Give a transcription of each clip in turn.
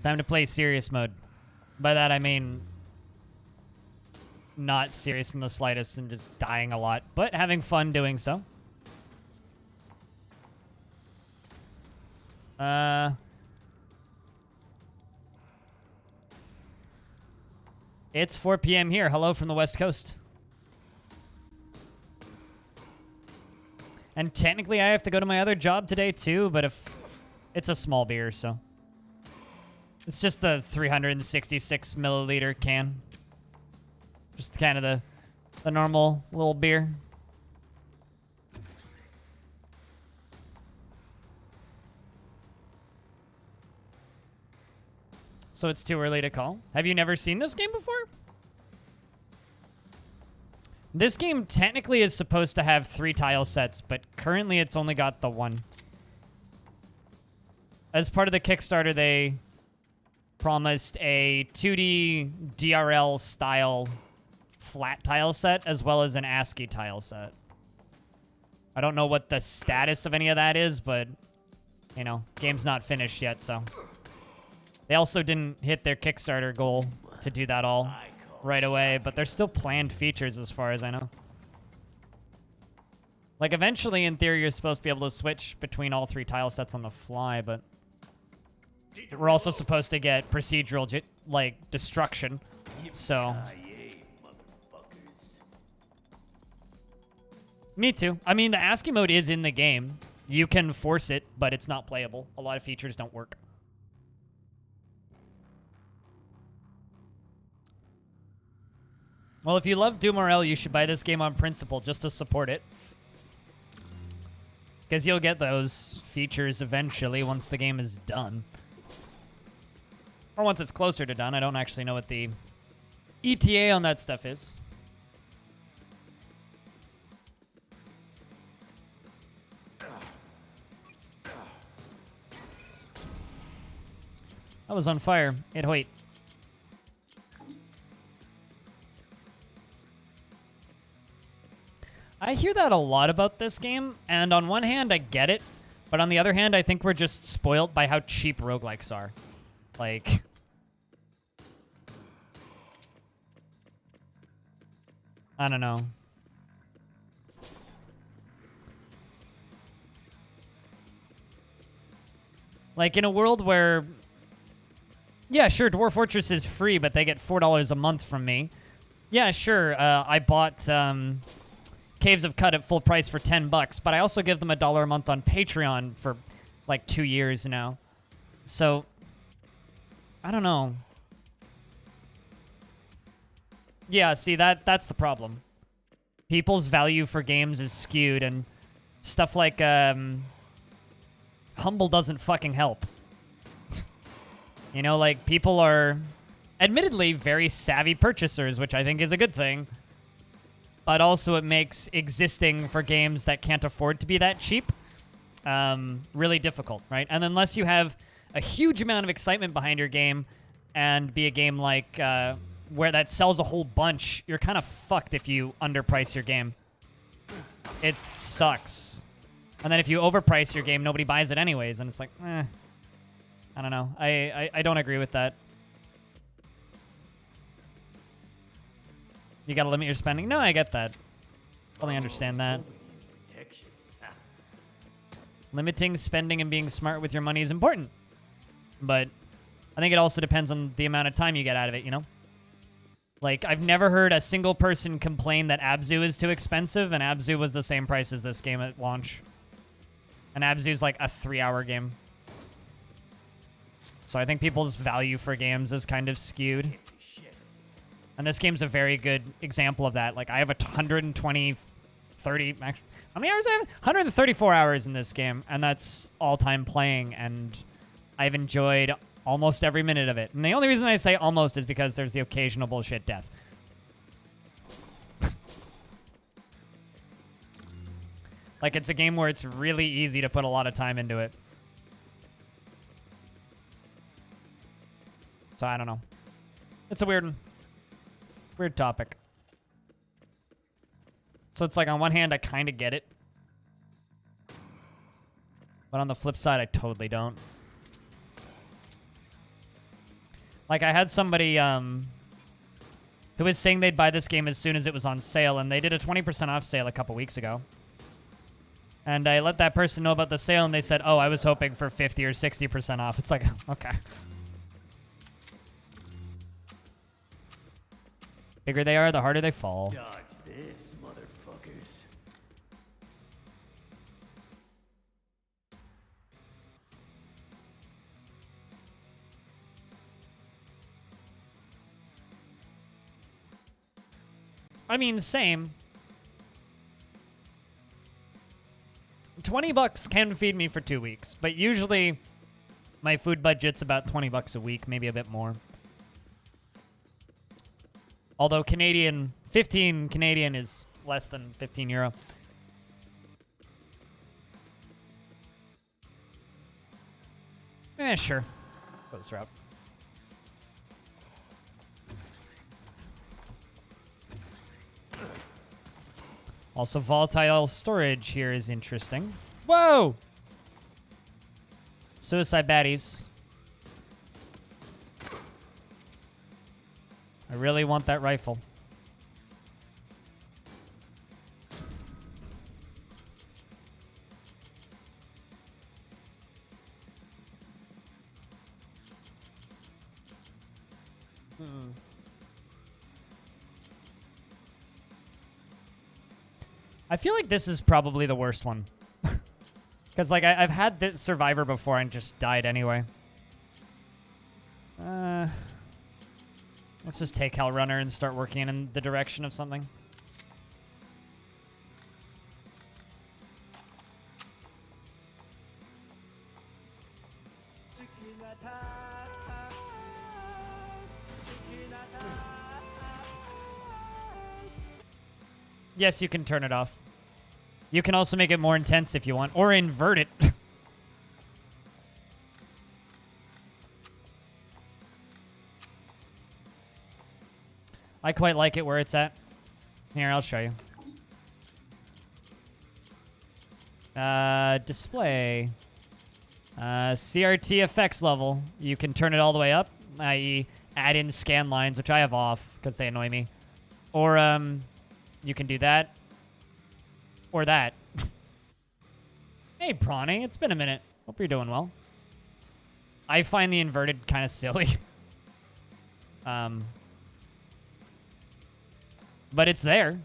Time to play serious mode. By that I mean not serious in the slightest and just dying a lot, but having fun doing so. It's 4 p.m. here. Hello from the West Coast. And technically I have to go to my other job today too, but if it's a small beer, so it's just the 366 milliliter can. Just kind of the normal little beer. So it's too early to call. Have you never seen this game before? This game technically is supposed to have 3 tile sets, but currently it's only got the 1. As part of the Kickstarter, they promised a 2D DRL style flat tile set as well as an ASCII tile set. I don't know what the status of any of that is, but, you know, game's not finished yet, so. They also didn't hit their Kickstarter goal to do that all right away, but there's still planned features as far as I know. Like, eventually, in theory, you're supposed to be able to switch between all 3 tile sets on the fly, but we're also supposed to get procedural, like, destruction, so. Me too. I mean, the ASCII mode is in the game. You can force it, but it's not playable. A lot of features don't work. Well, if you love Doom RL, you should buy this game on principle just to support it. Because you'll get those features eventually once the game is done. Or once it's closer to done. I don't actually know what the ETA on that stuff is. I was on fire. It hoit. I hear that a lot about this game, and on one hand, I get it, but on the other hand, I think we're just spoiled by how cheap roguelikes are. Like, I don't know. Like, in a world where, yeah, sure, Dwarf Fortress is free, but they get $4 a month from me. Yeah, sure, I bought, Caves of Cut at full price for $10, but I also give them $1 a month on Patreon for like 2 years now. So, I don't know. Yeah, see, that's the problem. People's value for games is skewed, and stuff like Humble doesn't fucking help. You know, like, people are admittedly very savvy purchasers, which I think is a good thing. But also it makes existing for games that can't afford to be that cheap really difficult, right? And unless you have a huge amount of excitement behind your game and be a game like where that sells a whole bunch, you're kind of fucked if you underprice your game. It sucks. And then if you overprice your game, nobody buys it anyways, and it's like, I don't know. I don't agree with that. You gotta limit your spending. No, I get that. Totally understand that. Limiting spending and being smart with your money is important. But I think it also depends on the amount of time you get out of it, you know? Like, I've never heard a single person complain that Abzu is too expensive, and Abzu was the same price as this game at launch. And Abzu's like a 3-hour game. So I think people's value for games is kind of skewed. And this game's a very good example of that. Like, I have 120, 30, actually, how many hours I have? 134 hours in this game, and that's all-time playing, and I've enjoyed almost every minute of it. And the only reason I say almost is because there's the occasional bullshit death. Like, it's a game where it's really easy to put a lot of time into it. So, I don't know. It's a weird topic. So it's like, on one hand, I kind of get it. But on the flip side, I totally don't. Like, I had somebody who was saying they'd buy this game as soon as it was on sale, and they did a 20% off sale a couple weeks ago. And I let that person know about the sale, and they said, oh, I was hoping for 50 or 60% off. It's like, okay. Bigger they are, the harder they fall. Dodge this, motherfuckers. I mean, same. $20 can feed me for 2 weeks, but usually my food budget's about $20 a week, maybe a bit more. Although 15 Canadian is less than 15 euro. Sure. Go this route. Also, volatile storage here is interesting. Whoa! Suicide baddies. I really want that rifle. I feel like this is probably the worst one. Because, like, I've had this Survivor before and just died anyway. Let's just take Hell Runner and start working in the direction of something. Yes, you can turn it off. You can also make it more intense if you want, or invert it. I quite like it where it's at. Here, I'll show you. Display. CRT effects level. You can turn it all the way up, i.e. add in scan lines, which I have off because they annoy me. Or, you can do that. Or that. Hey, Prawny. It's been a minute. Hope you're doing well. I find the inverted kind of silly. But it's there.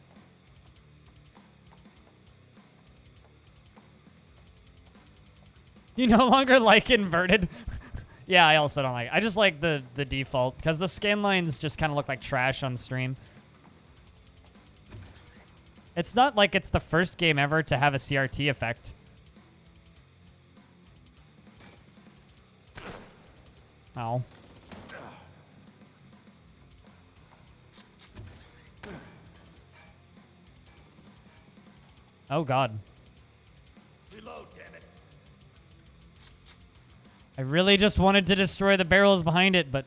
You no longer like inverted? Yeah, I also don't like it. I just like the default, because the scan lines just kind of look like trash on stream. It's not like it's the first game ever to have a CRT effect. Oh. Oh, God. Reload, damn it. I really just wanted to destroy the barrels behind it, but...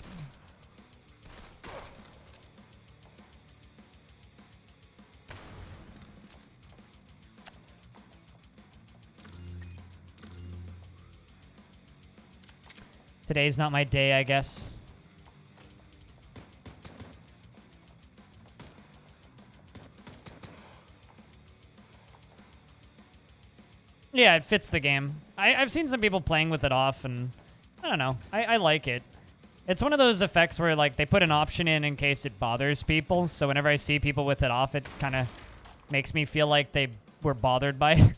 Today's not my day, I guess. Yeah, it fits the game. I've seen some people playing with it off, and I don't know. I like it. It's one of those effects where, like, they put an option in case it bothers people. So whenever I see people with it off, it kind of makes me feel like they were bothered by it.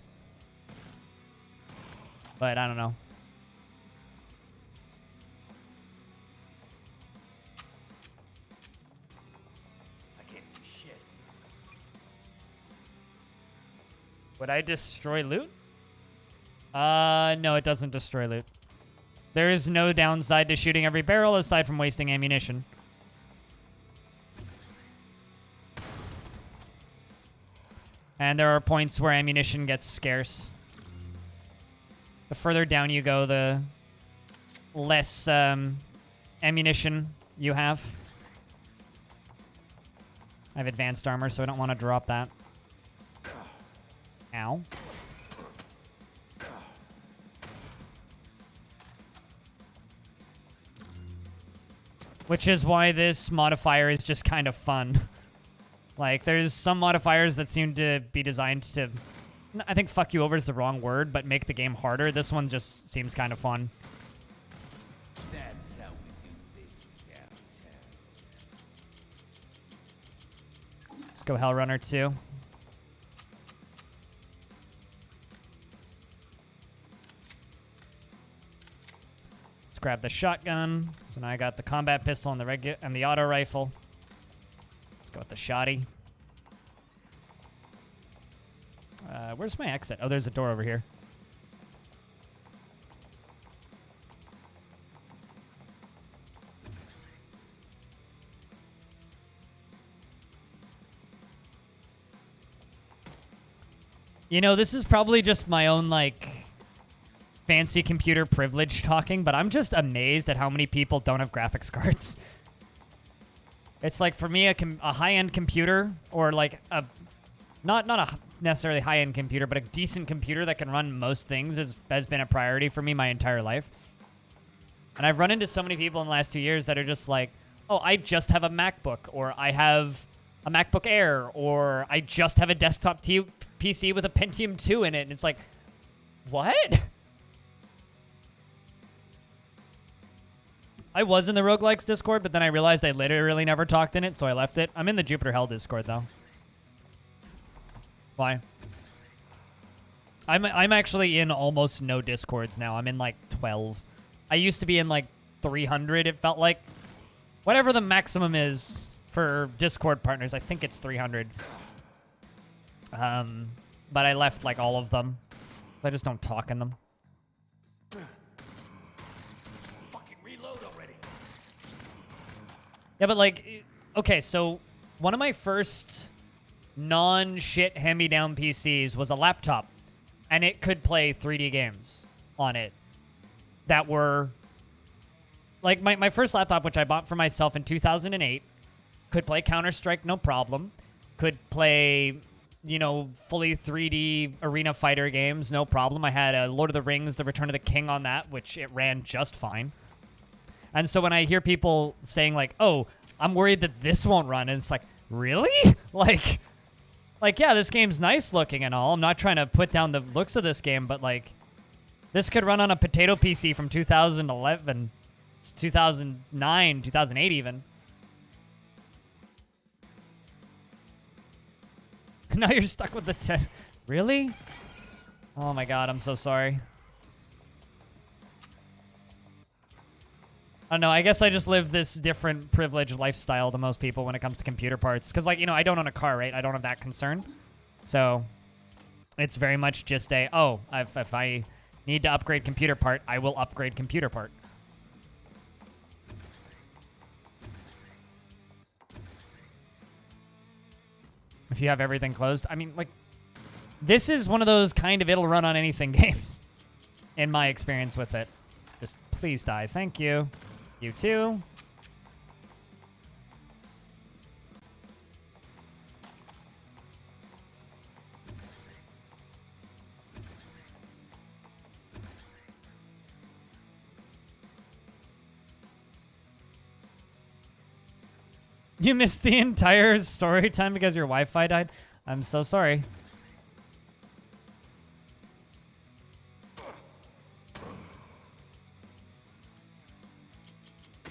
But I don't know. I can't see shit. Would I destroy loot? No, it doesn't destroy loot. There is no downside to shooting every barrel aside from wasting ammunition. And there are points where ammunition gets scarce. The further down you go, the less ammunition you have. I have advanced armor, so I don't want to drop that. Ow. Which is why this modifier is just kind of fun. Like, there's some modifiers that seem to be designed to... I think fuck you over is the wrong word, but make the game harder. This one just seems kind of fun. That's how we do things downtown. Let's go Hellrunner 2. Let's grab the shotgun. So now I got the combat pistol and the auto rifle. Let's go with the shotty. Where's my exit? Oh, there's a door over here. You know, this is probably just my own, like, fancy computer privilege talking, but I'm just amazed at how many people don't have graphics cards. It's like, for me, a high-end computer, or like a not a necessarily high-end computer, but a decent computer that can run most things has been a priority for me my entire life. And I've run into so many people in the last 2 years that are just like, oh, I just have a MacBook, or I have a MacBook Air, or I just have a desktop PC with a Pentium 2 in it. And it's like, what? I was in the Roguelikes Discord, but then I realized I literally never talked in it, so I left it. I'm in the Jupiter Hell Discord, though. Why? I'm actually in almost no Discords now. I'm in like 12. I used to be in like 300, it felt like. Whatever the maximum is for Discord partners, I think it's 300. But I left like all of them. I just don't talk in them. Fucking reload already. Yeah, but like, okay, so one of my first non-shit hand-me-down PCs was a laptop, and it could play 3D games on it that were... Like, my first laptop, which I bought for myself in 2008, could play Counter-Strike, no problem. Could play, you know, fully 3D arena fighter games, no problem. I had a Lord of the Rings, The Return of the King on that, which it ran just fine. And so when I hear people saying, like, oh, I'm worried that this won't run, and it's like, really? Like, yeah, this game's nice looking and all. I'm not trying to put down the looks of this game, but, like, this could run on a potato PC from 2011, 2009, 2008 even. Now you're stuck with the 10. Really? Oh my god, I'm so sorry. I don't know, I guess I just live this different privileged lifestyle to most people when it comes to computer parts. Because, like, you know, I don't own a car, right? I don't have that concern. So, it's very much just a, oh, if I need to upgrade computer part, I will upgrade computer part. If you have everything closed. I mean, like, this is one of those kind of it'll run on anything games. In my experience with it. Just please die. Thank you. You too. You missed the entire story time because your Wi-Fi died? I'm so sorry.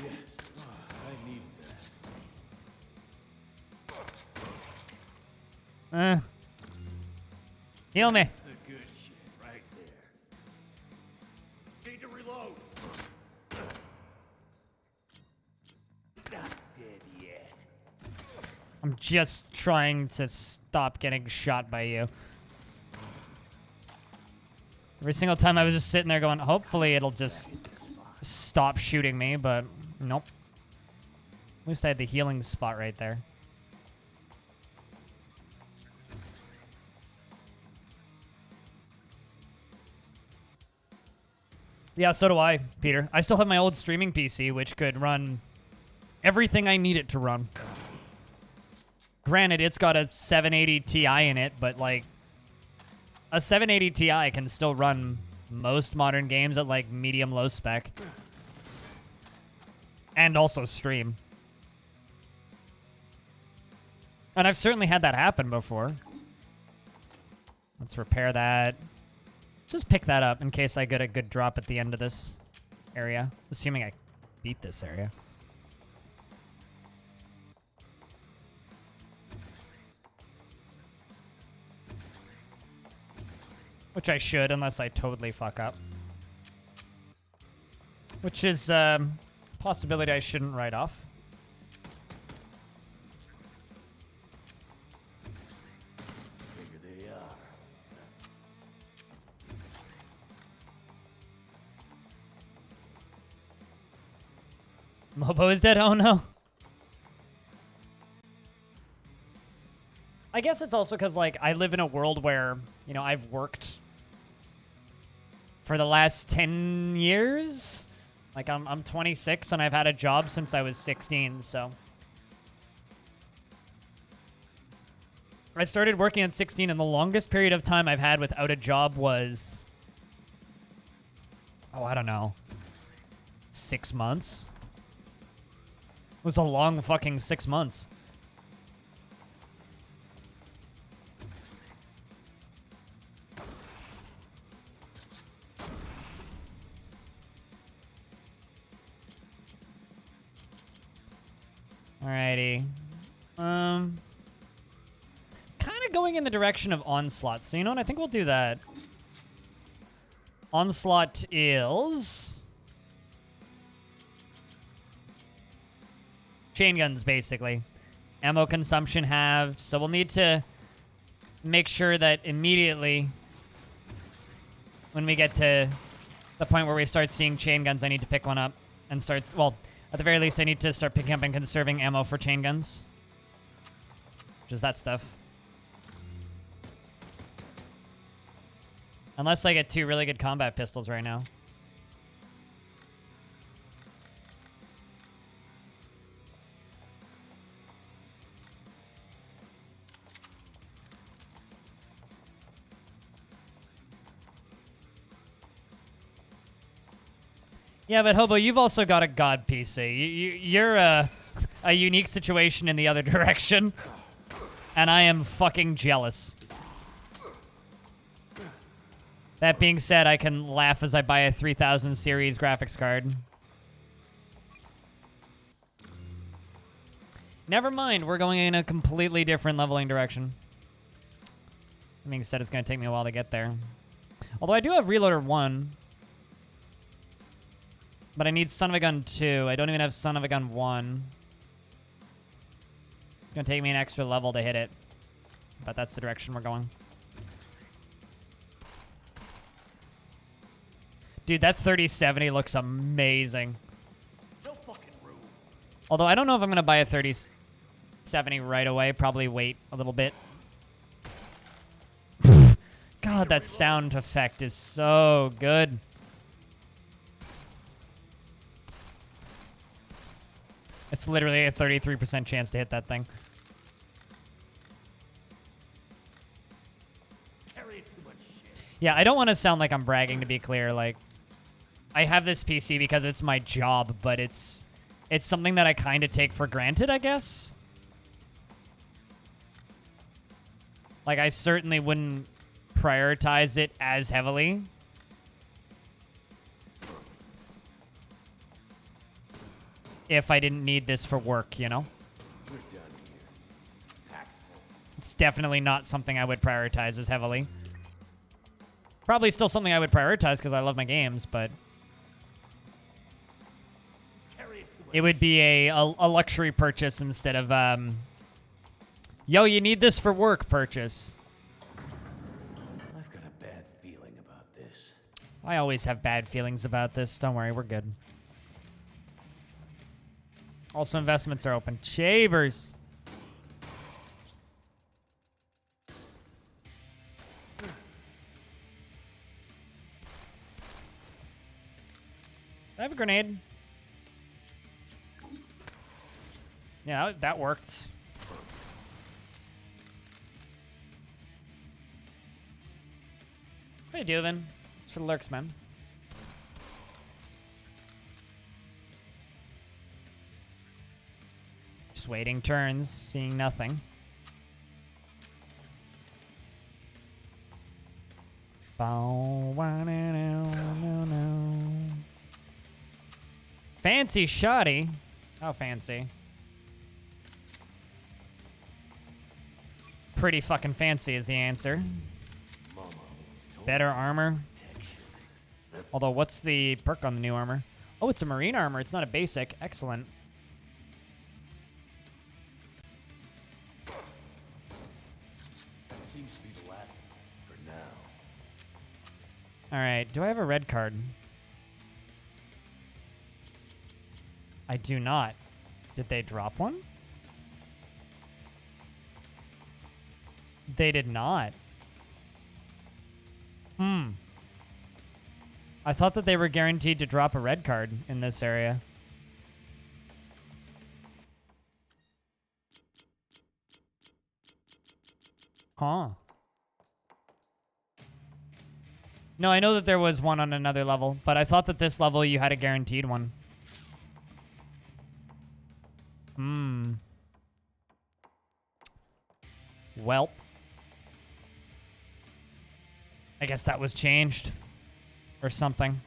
Yes, I need that. Heal me. That's the good shit right there. Need to reload. Not dead yet. I'm just trying to stop getting shot by you. Every single time I was just sitting there going, hopefully it'll just stop shooting me, but nope. At least I had the healing spot right there. Yeah, so do I, Peter. I still have my old streaming PC, which could run everything I need it to run. Granted, it's got a 780 Ti in it, but, like, a 780 Ti can still run most modern games at, like, medium-low spec. and also stream. And I've certainly had that happen before. Let's repair that. Just pick that up in case I get a good drop at the end of this area. Assuming I beat this area. Which I should, unless I totally fuck up. Which is a possibility I shouldn't write off. Figure they are. Mobo is dead? Oh no. I guess it's also because, like, I live in a world where, you know, I've worked for the last 10 years. Like, I'm 26 and I've had a job since I was 16, so. I started working at 16 and the longest period of time I've had without a job was, oh, I don't know, 6 months? It was a long fucking 6 months. Alrighty. Kind of going in the direction of Onslaught. So you know what? I think we'll do that. Onslaught is chain guns, basically. Ammo consumption halved. So we'll need to make sure that immediately when we get to the point where we start seeing chain guns, I need to pick one up and start... Well, at the very least, I need to start picking up and conserving ammo for chain guns. Which is that stuff. Unless I get 2 really good combat pistols right now. Yeah, but Hobo, you've also got a god PC. You're a unique situation in the other direction. And I am fucking jealous. That being said, I can laugh as I buy a 3000 series graphics card. Never mind, we're going in a completely different leveling direction. That being said, it's going to take me a while to get there. Although I do have Reloader 1. But I need Son of a Gun 2. I don't even have Son of a Gun 1. It's going to take me an extra level to hit it. But that's the direction we're going. Dude, that 3070 looks amazing. No fucking room. Although I don't know if I'm going to buy a 3070 right away. Probably wait a little bit. God, that sound effect is so good. It's literally a 33% chance to hit that thing. Carrying too much shit. Yeah, I don't want to sound like I'm bragging, to be clear. Like, I have this PC because it's my job, but it's something that I kind of take for granted, I guess. Like, I certainly wouldn't prioritize it as heavily. If I didn't need this for work, you know? We're done here. Paxton. It's definitely not something I would prioritize as heavily. Probably still something I would prioritize because I love my games, but Carrying too much it would be a luxury purchase instead of, yo, you need this for work purchase. I've got a bad feeling about this. I always have bad feelings about this. Don't worry, we're good. Also, investments are open. Chabers. I have a grenade. Yeah, that worked. How you doing? It's for the lurks, man. Just waiting turns, seeing nothing. Fancy shoddy. How fancy? Pretty fucking fancy is the answer. Better armor. Although, what's the perk on the new armor? Oh, it's a marine armor. It's not a basic. Excellent. That seems to be the last of it for now. All right. Do I have a red card? I do not. Did they drop one? They did not. I thought that they were guaranteed to drop a red card in this area. Huh. No, I know that there was one on another level, but I thought that this level you had a guaranteed one. Welp. I guess that was changed. Or something.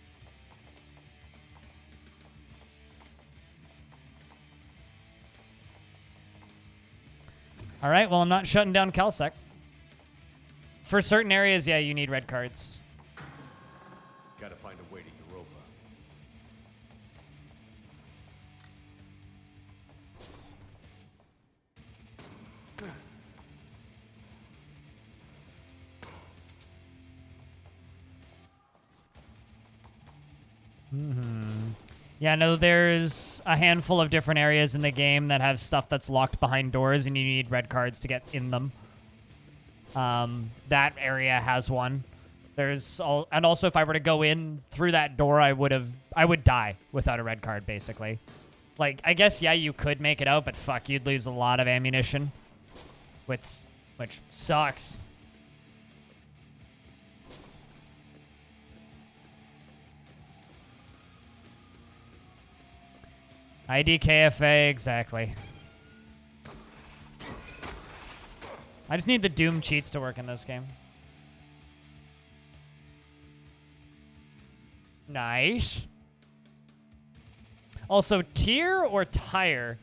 Alright, well, I'm not shutting down Calsec. For certain areas, yeah, you need red cards. Gotta find a way to Europa. Yeah, no, there's a handful of different areas in the game that have stuff that's locked behind doors, and you need red cards to get in them. That area has one. And also, if I were to go in through that door, I would die without a red card, basically. Like, I guess, yeah, you could make it out, but fuck, you'd lose a lot of ammunition, which sucks. IDKFA, exactly. I just need the Doom cheats to work in this game. Nice. Also, tier or tire?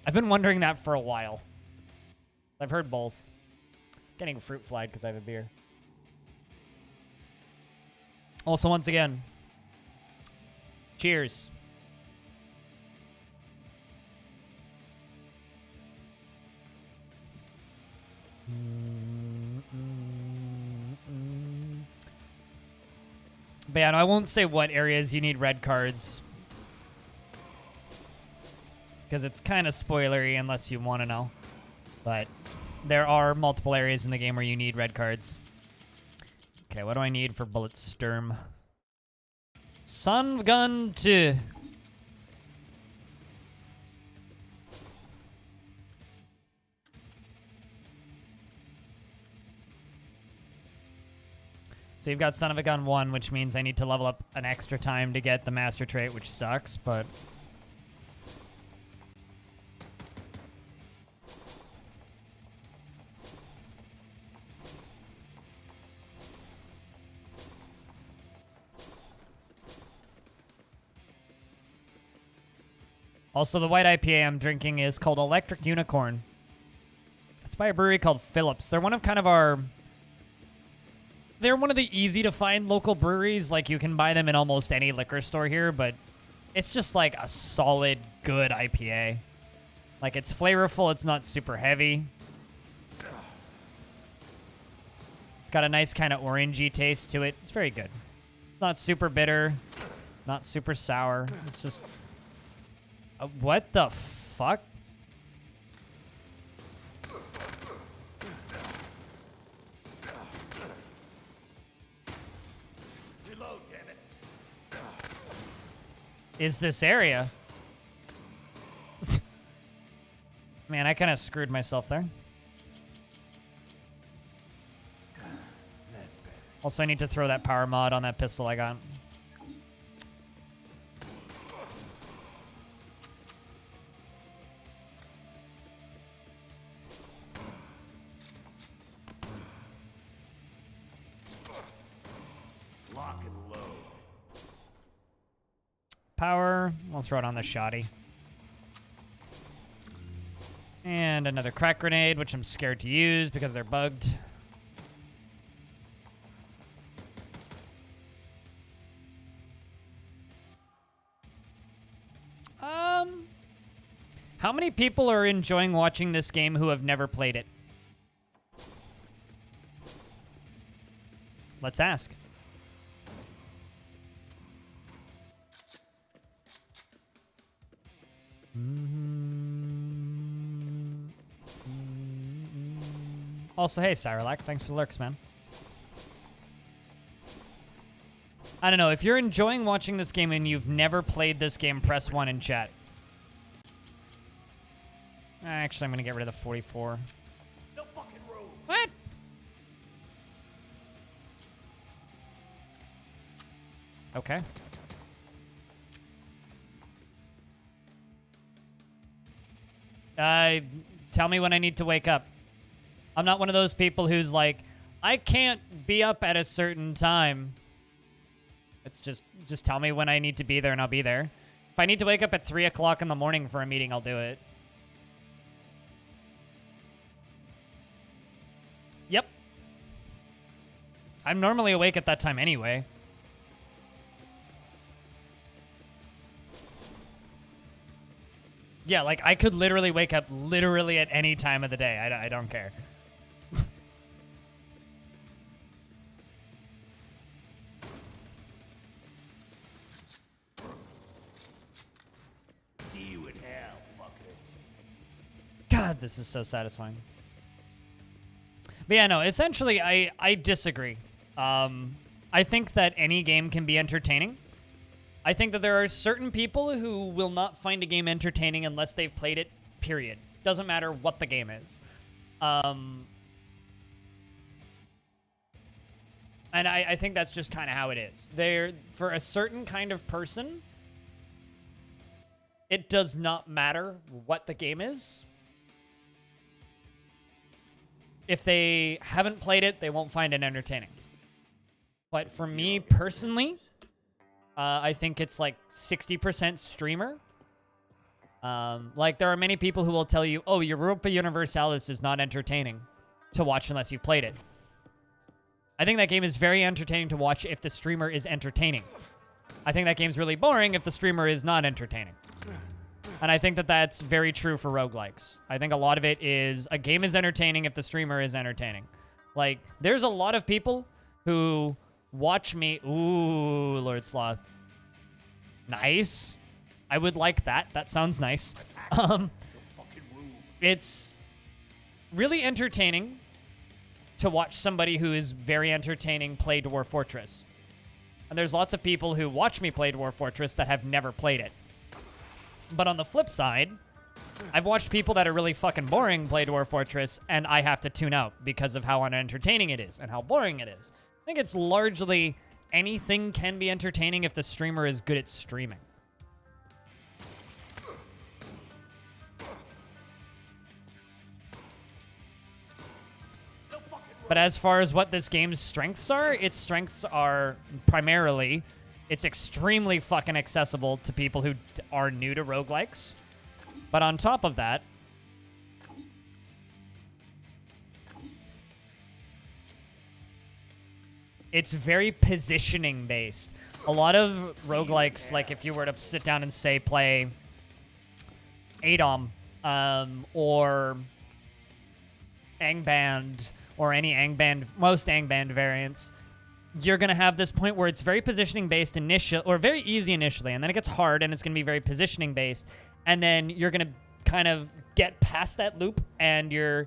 I've been wondering that for a while. I've heard both. Getting fruit flied because I have a beer. Also, once again, cheers. But yeah, no, I won't say what areas you need red cards. Because it's kind of spoilery unless you want to know. But there are multiple areas in the game where you need red cards. Okay, what do I need for Bullet Sturm? Sun Gun 2. So you've got Son of a Gun 1, which means I need to level up an extra time to get the Master Trait, which sucks, but... Also, the white IPA I'm drinking is called Electric Unicorn. It's by a brewery called Phillips. They're one of They're one of the easy-to-find local breweries. Like, you can buy them in almost any liquor store here, but it's just, like, a solid, good IPA. Like, it's flavorful. It's not super heavy. It's got a nice kind of orangey taste to it. It's very good. Not super bitter. Not super sour. It's just... what the fuck? Is this area? Man, I kind of screwed myself there. That's better. Also, I need to throw that power mod on that pistol I got. power. We'll throw it on the shoddy. And another crack grenade, which I'm scared to use because they're bugged. How many people are enjoying watching this game who have never played it? Let's ask. Also, hey, Cyrolac, thanks for the lurks, man. I don't know. If you're enjoying watching this game and you've never played this game, press 1 in chat. Actually, I'm going to get rid of the 44. No fucking room. What? Okay. Tell me when I need to wake up. I'm not one of those people who's like, I can't be up at a certain time. It's just tell me when I need to be there and I'll be there. If I need to wake up at 3 o'clock in the morning for a meeting, I'll do it. Yep. I'm normally awake at that time anyway. Yeah, like, I could literally wake up literally at any time of the day. I don't care. See you in hell, fuckers. God, this is so satisfying. But yeah, no, essentially, I disagree. I think that any game can be entertaining. I think that there are certain people who will not find a game entertaining unless they've played it, period. Doesn't matter what the game is. And I think that's just kind of how it is. For a certain kind of person, it does not matter what the game is. If they haven't played it, they won't find it entertaining. But for me personally, I think it's like 60% streamer. Like, there are many people who will tell you, oh, Europa Universalis is not entertaining to watch unless you've played it. I think that game is very entertaining to watch if the streamer is entertaining. I think that game's really boring if the streamer is not entertaining. And I think that that's very true for roguelikes. I think a lot of it is, a game is entertaining if the streamer is entertaining. Like, there's a lot of people who watch me... Ooh, Lord Sloth. Nice. I would like that. That sounds nice. It's really entertaining to watch somebody who is very entertaining play Dwarf Fortress. And there's lots of people who watch me play Dwarf Fortress that have never played it. But on the flip side, I've watched people that are really fucking boring play Dwarf Fortress, and I have to tune out because of how unentertaining it is and how boring it is. I think it's largely anything can be entertaining if the streamer is good at streaming. But as far as what this game's strengths are, its strengths are primarily, it's extremely fucking accessible to people who are new to roguelikes. But on top of that, it's very positioning based. A lot of roguelikes, like if you were to sit down and say play ADOM or Angband or any Angband, most Angband variants, you're going to have this point where it's very positioning based initially, or very easy initially, and then it gets hard and it's going to be very positioning based, and then you're going to kind of get past that loop and you're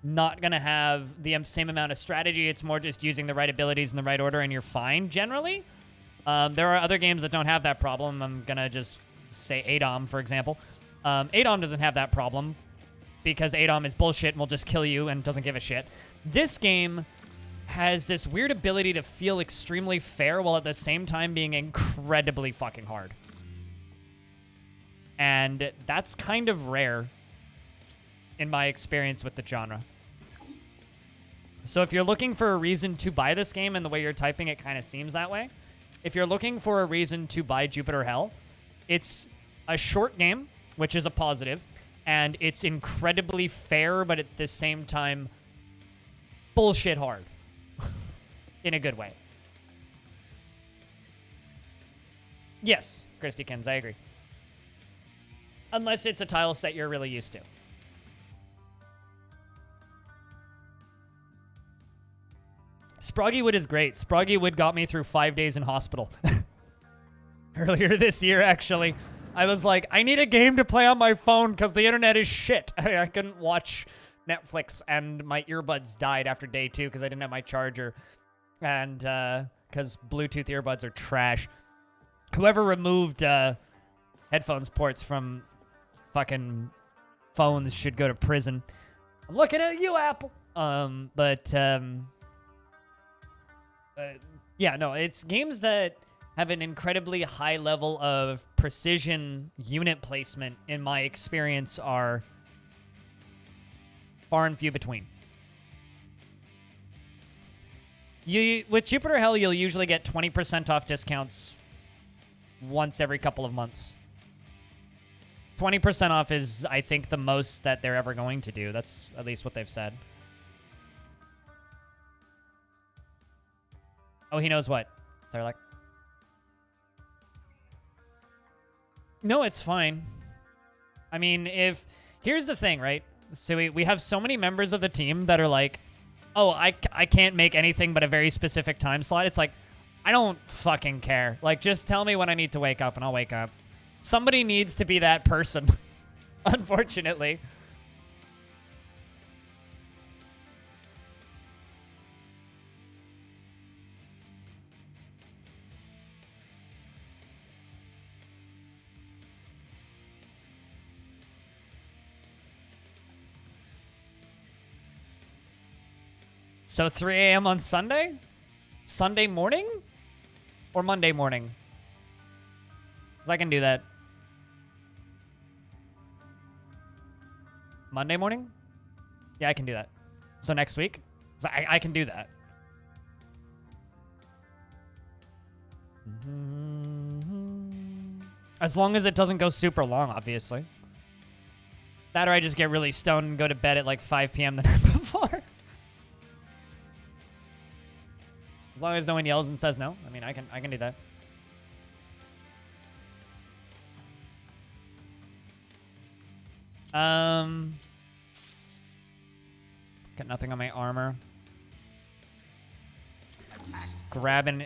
not going to have the same amount of strategy. It's more just using the right abilities in the right order and you're fine generally. There are other games that don't have that problem. I'm going to just say ADOM, for example. ADOM doesn't have that problem because ADOM is bullshit and will just kill you and doesn't give a shit. This game has this weird ability to feel extremely fair while at the same time being incredibly fucking hard. And that's kind of rare in my experience with the genre. So if you're looking for a reason to buy this game and the way you're typing it kind of seems that way, if you're looking for a reason to buy Jupiter Hell, it's a short game, which is a positive, and it's incredibly fair, but at the same time, bullshit hard. In a good way. Yes, Christykins, I agree. Unless it's a tile set you're really used to. Sproggy Wood is great. Sproggy Wood got me through 5 days in hospital. Earlier this year, actually. I was like, I need a game to play on my phone because the internet is shit. I couldn't watch Netflix, and my earbuds died after day 2 because I didn't have my charger. And because Bluetooth earbuds are trash. Whoever removed headphones ports from fucking phones should go to prison. I'm looking at you, Apple. Yeah, no, it's games that have an incredibly high level of precision unit placement, in my experience, are far and few between. With Jupiter Hell, you'll usually get 20% off discounts once every couple of months. 20% off is, I think, the most that they're ever going to do. That's at least what they've said. Oh, he knows what? Sarlacc. No, it's fine. I mean, here's the thing, right? So we have so many members of the team that are like, oh, I can't make anything but a very specific time slot. It's like, I don't fucking care. Like, just tell me when I need to wake up, and I'll wake up. Somebody needs to be that person, unfortunately. So 3 a.m. on Sunday? Sunday morning? Or Monday morning? Because I can do that. Monday morning? Yeah, I can do that. So next week? So I can do that. As long as it doesn't go super long, obviously. That or I just get really stoned and go to bed at like 5 p.m. the night before. As long as no one yells and says no. I mean, I can do that. Got nothing on my armor. Just grabbing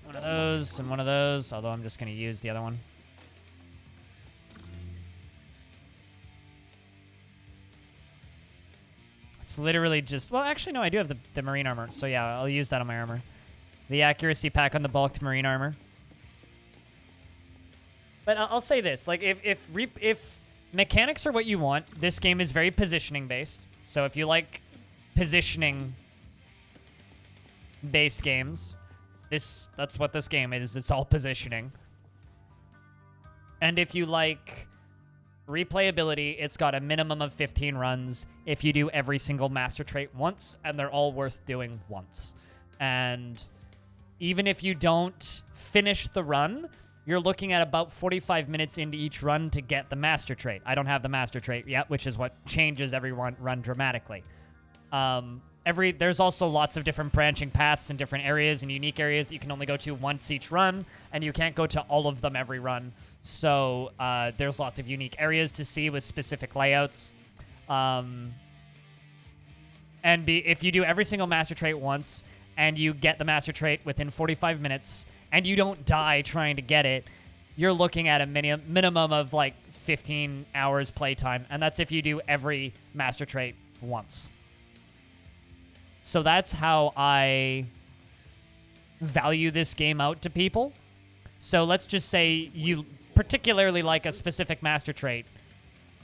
one of those and one of those, although I'm just going to use the other one. It's literally just... Well, actually, no, I do have the marine armor. So, yeah, I'll use that on my armor. The accuracy pack on the bulked marine armor. But I'll say this. Like, if mechanics are what you want, this game is very positioning-based. So if you like positioning-based games, that's what this game is. It's all positioning. And if you like... replayability, it's got a minimum of 15 runs if you do every single master trait once, and they're all worth doing once. And even if you don't finish the run, you're looking at about 45 minutes into each run to get the master trait. I don't have the master trait yet, which is what changes every run dramatically. There's also lots of different branching paths in different areas and unique areas that you can only go to once each run, and you can't go to all of them every run. So there's lots of unique areas to see with specific layouts. If you do every single master trait once, and you get the master trait within 45 minutes, and you don't die trying to get it, you're looking at a minimum of like 15 hours playtime, and that's if you do every master trait once. So that's how I value this game out to people. So let's just say you particularly like a specific master trait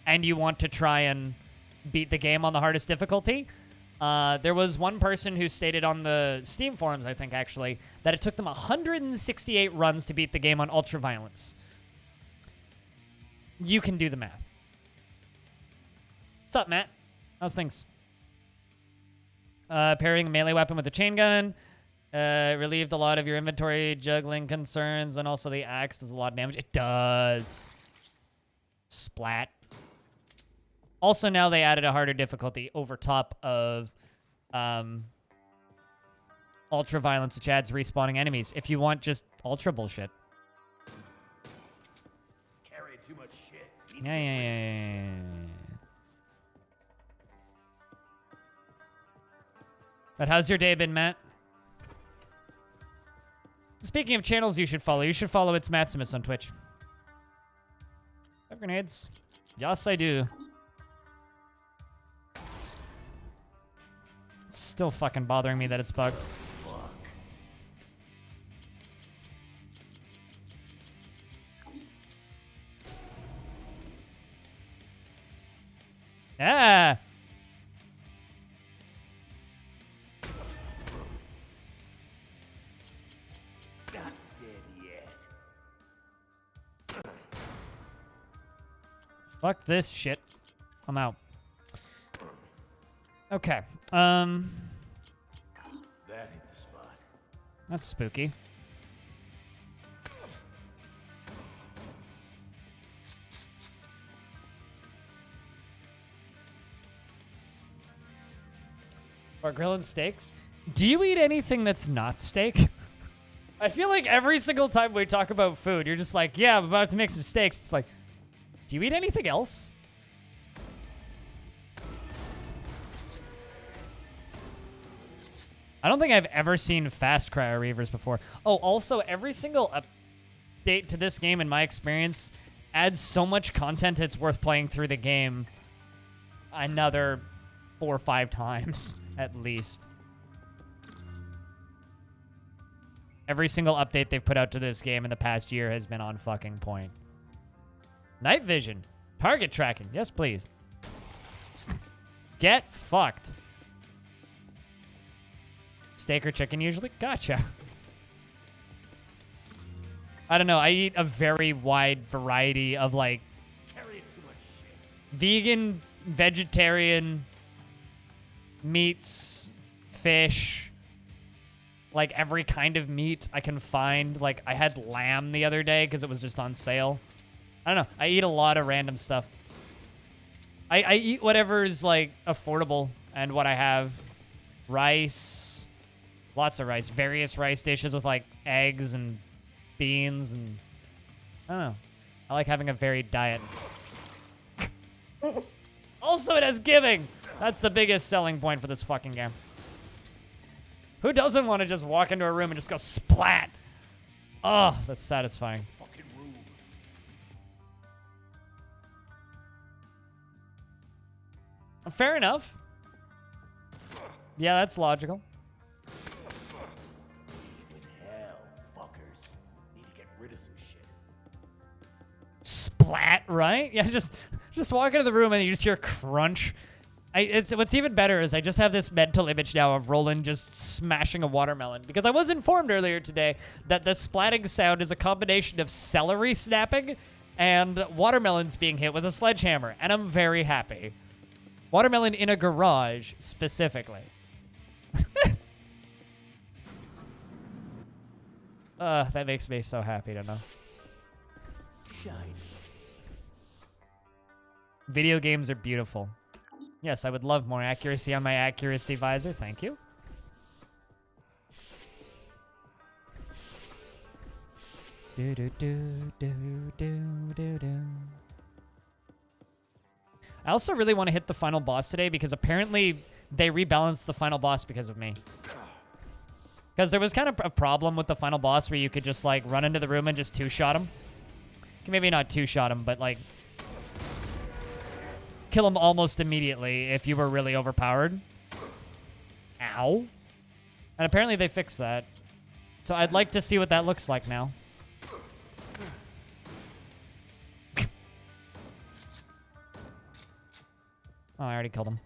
and you want to try and beat the game on the hardest difficulty. There was one person who stated on the Steam forums, I think, actually, that it took them 168 runs to beat the game on ultraviolence. You can do the math. What's up, Matt? How's things? Pairing a melee weapon with a chain gun. Relieved a lot of your inventory juggling concerns, and also the axe does a lot of damage. It does. Splat. Also, now they added a harder difficulty over top of ultra violence, which adds respawning enemies. If you want just ultra bullshit. Carry too much shit. Yeah. But how's your day been, Matt? Speaking of channels you should follow It's Maximus on Twitch. Have grenades? Yes, I do. It's still fucking bothering me that it's bugged. Fuck. Yeah. Not dead yet. Fuck this shit. I'm out. Okay. That hit the spot. That's spooky. Or grilling steaks. Do you eat anything that's not steak? I feel like every single time we talk about food, you're just like, yeah, I'm about to make some steaks. It's like, do you eat anything else? I don't think I've ever seen fast cryo reavers before. Oh, also, every single update to this game, in my experience, adds so much content it's worth playing through the game another 4 or 5 times, at least. Every single update they've put out to this game in the past year has been on fucking point. Night vision. Target tracking. Yes, please. Get fucked. Steak or chicken usually? Gotcha. I don't know. I eat a very wide variety of, like, Carry too much shit. vegan, vegetarian, meats, fish, like every kind of meat I can find. Like, I had lamb the other day because it was just on sale. I don't know. I eat a lot of random stuff. I eat whatever's, like, affordable and what I have. Rice. Lots of rice. Various rice dishes with, like, eggs and beans and... I don't know. I like having a varied diet. Also, it has giving. That's the biggest selling point for this fucking game. Who doesn't want to just walk into a room and just go splat? Oh, that's satisfying. Fucking room. Fair enough. Yeah, that's logical. With hell, fuckers. Need to get rid of some shit. Splat, right? Yeah, just walk into the room and you just hear crunch. What's even better is I just have this mental image now of Roland just smashing a watermelon, because I was informed earlier today that the splatting sound is a combination of celery snapping and watermelons being hit with a sledgehammer, and I'm very happy. Watermelon in a garage, specifically. That makes me so happy to know. Shiny. Video games are beautiful. Yes, I would love more accuracy on my accuracy visor. Thank you. Do do do do do do do. I also really want to hit the final boss today because apparently they rebalanced the final boss because of me. Because there was kind of a problem with the final boss where you could just, like, run into the room and just two-shot him. Maybe not two-shot him, but, like, kill him almost immediately if you were really overpowered. Ow. And apparently they fixed that. So I'd like to see what that looks like now. Oh, I already killed him.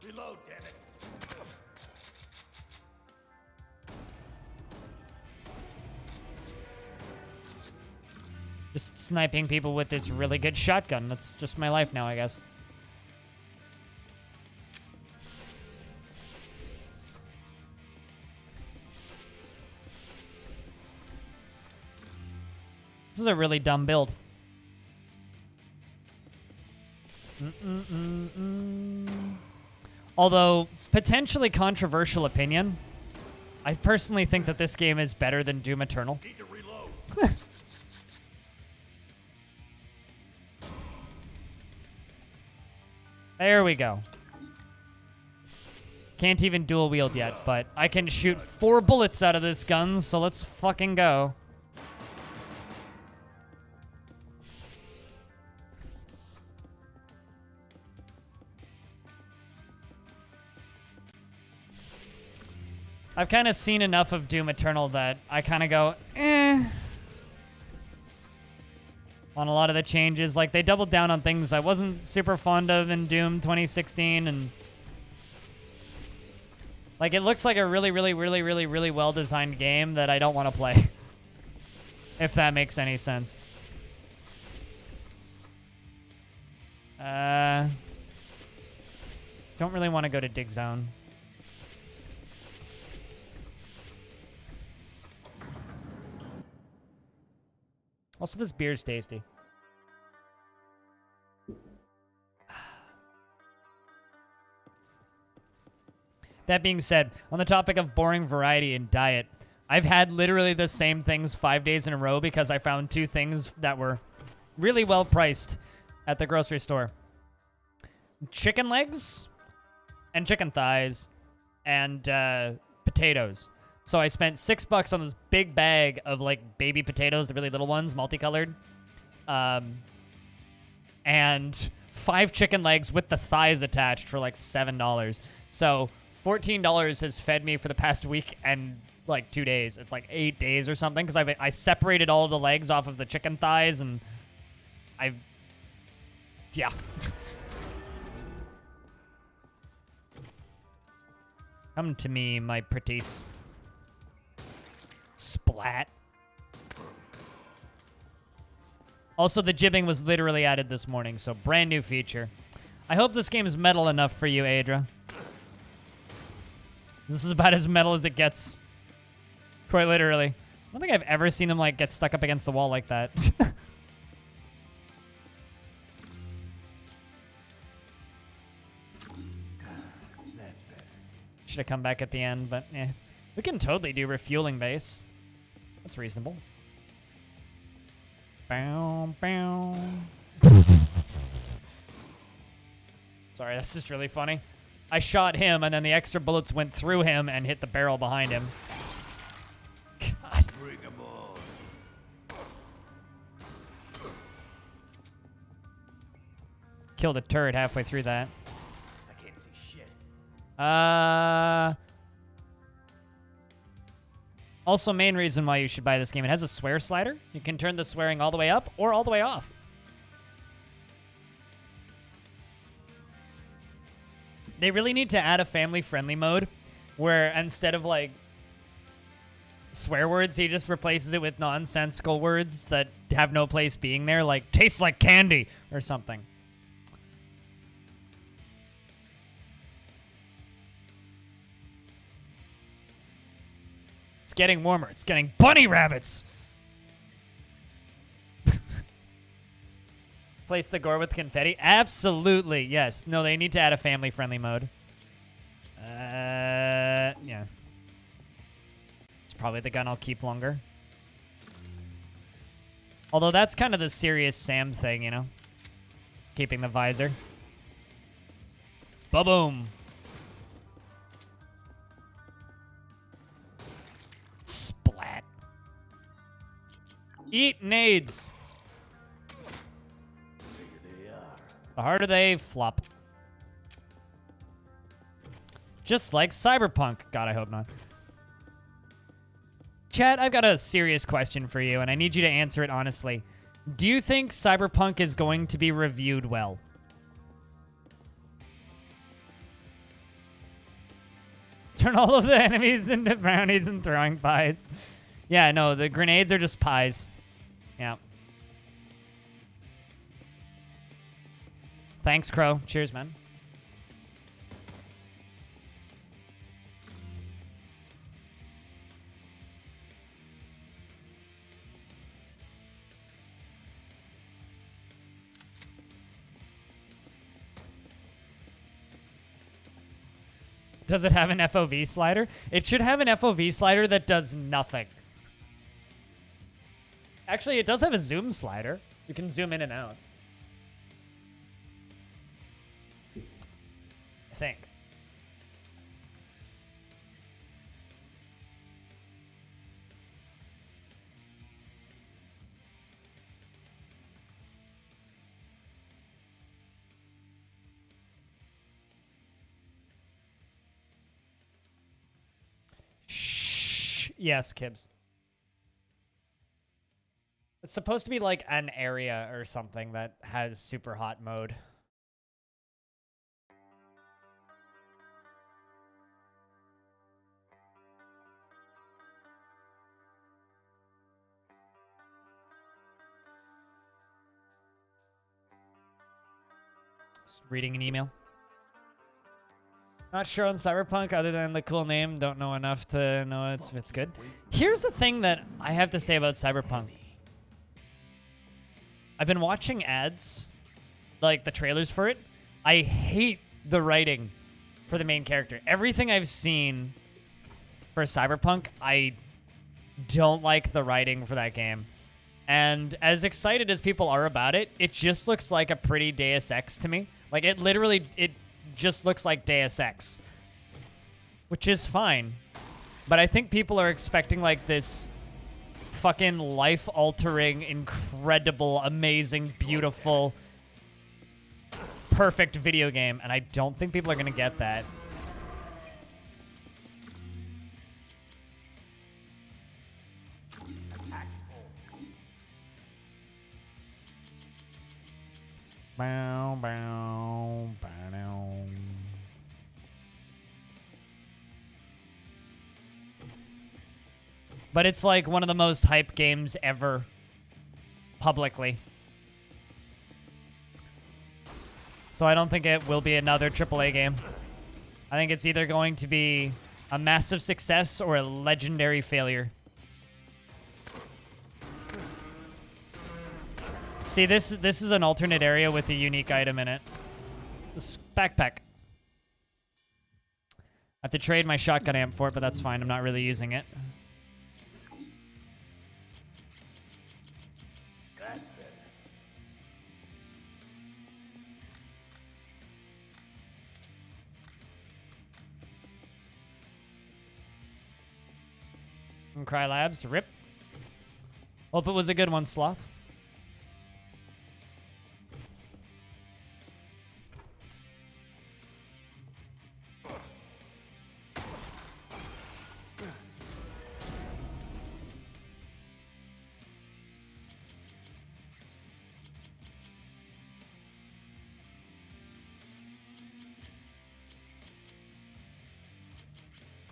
Reload, damn it. Just sniping people with this really good shotgun. That's just my life now, I guess. This is a really dumb build. Although, potentially controversial opinion, I personally think that this game is better than Doom Eternal. Need to reload. There we go. Can't even dual wield yet, but I can shoot 4 bullets out of this gun, so let's fucking go. I've kind of seen enough of Doom Eternal that I kind of go, eh. On a lot of the changes. Like, they doubled down on things I wasn't super fond of in Doom 2016, and... like, it looks like a really, really, really, really, really well-designed game that I don't want to play. If that makes any sense. Don't really want to go to Dig Zone. Also, this beer's tasty. That being said, on the topic of boring variety in diet, I've had literally the same things 5 days in a row because I found 2 things that were really well priced at the grocery store. Chicken legs and chicken thighs and potatoes. So I spent $6 on this big bag of like baby potatoes, the really little ones, multicolored. And 5 chicken legs with the thighs attached for like $7. So $14 has fed me for the past week and like 2 days. It's like 8 days or something because I separated all the legs off of the chicken thighs and yeah. Come to me, my pretties. Splat. Also, the jibbing was literally added this morning, so brand new feature. I hope this game is metal enough for you, Adra. This is about as metal as it gets. Quite literally. I don't think I've ever seen them like get stuck up against the wall like that. That's better. Should have come back at the end, but eh. We can totally do refueling base. That's reasonable. Bow, bow. Sorry, that's just really funny. I shot him, and then the extra bullets went through him and hit the barrel behind him. God. Bring 'em on. Killed a turret halfway through that. I can't see shit. Also, main reason why you should buy this game, it has a swear slider. You can turn the swearing all the way up or all the way off. They really need to add a family-friendly mode where instead of, like, swear words, he just replaces it with nonsensical words that have no place being there, like, tastes like candy or something. It's getting warmer. It's getting bunny rabbits. Place the gore with confetti? Absolutely, yes. No, they need to add a family-friendly mode. Yeah. It's probably the gun I'll keep longer. Although that's kind of the serious Sam thing, you know? Keeping the visor. Ba-boom. Splat. Eat nades. The harder they flop. Just like Cyberpunk. God, I hope not. Chat, I've got a serious question for you, and I need you to answer it honestly. Do you think Cyberpunk is going to be reviewed well? Turn all of the enemies into brownies and throwing pies. Yeah, no, the grenades are just pies. Yeah. Thanks, Crow. Cheers, man. Does it have an FOV slider? It should have an FOV slider that does nothing. Actually, it does have a zoom slider. You can zoom in and out. I think. Shh. Yes, Kibbs. It's supposed to be like an area or something that has super hot mode. Just reading an email. Not sure on Cyberpunk other than the cool name. Don't know enough to know if it's good. Here's the thing that I have to say about Cyberpunk. I've been watching ads, like the trailers for it. I hate the writing for the main character. Everything I've seen for Cyberpunk, I don't like the writing for that game. And as excited as people are about it, it just looks like a pretty Deus Ex to me. Like, it literally, it just looks like Deus Ex, which is fine. But I think people are expecting, like, this fucking life-altering, incredible, amazing, beautiful, perfect video game, and I don't think people are going to get that. Bow, bow, bow. But it's like one of the most hype games ever publicly. So I don't think it will be another AAA game. I think it's either going to be a massive success or a legendary failure. See, this is an alternate area with a unique item in it. This backpack. I have to trade my shotgun amp for it, but that's fine. I'm not really using it. That's better. And Cry Labs, rip. Hope it was a good one, Sloth.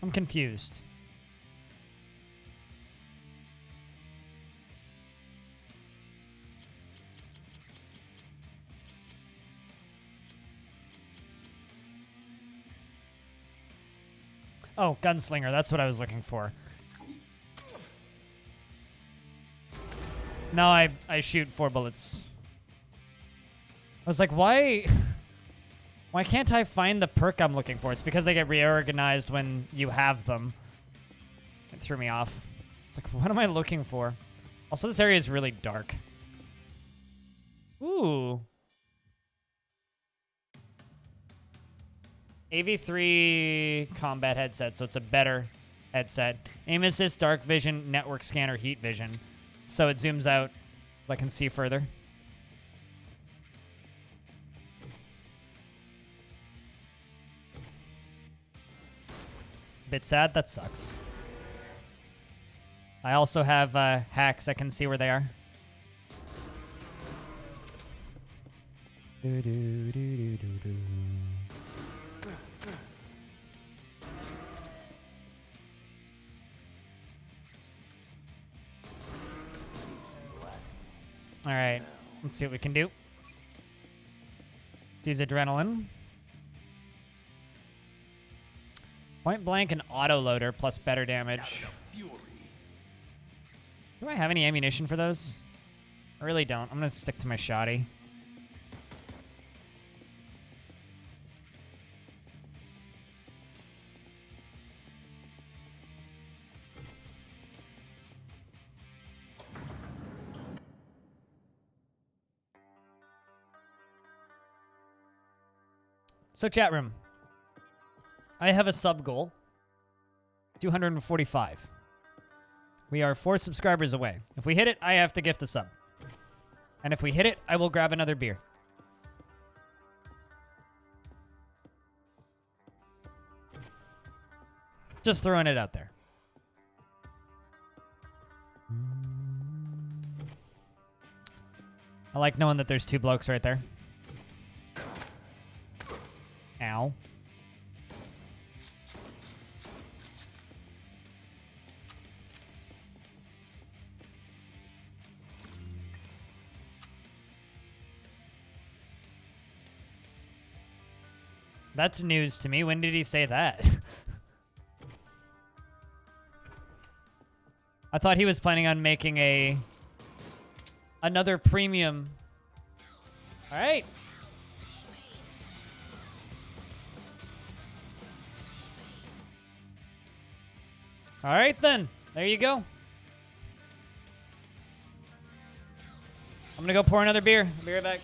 I'm confused. Oh, Gunslinger. That's what I was looking for. No, I shoot 4 bullets. I was like, why... Why can't I find the perk I'm looking for? It's because they get reorganized when you have them. It threw me off. It's like, what am I looking for? Also, this area is really dark. Ooh. AV3 combat headset, so it's a better headset. Aim assist, dark vision, network scanner, heat vision. So it zooms out so I can see further. Bit sad, that sucks. I also have hacks, I can see where they are. Do, do, do, do, do, do. All right, let's see what we can do. Let's use adrenaline. Point blank and auto loader plus better damage. Do I have any ammunition for those? I really don't. I'm gonna stick to my shoddy. So chat room. I have a sub goal. 245. We are 4 subscribers away. If we hit it, I have to gift a sub. And if we hit it, I will grab another beer. Just throwing it out there. I like knowing that there's 2 blokes right there. Ow. That's news to me. When did he say that? I thought he was planning on making another premium. All right. All right, then. There you go. I'm going to go pour another beer. I'll be right back.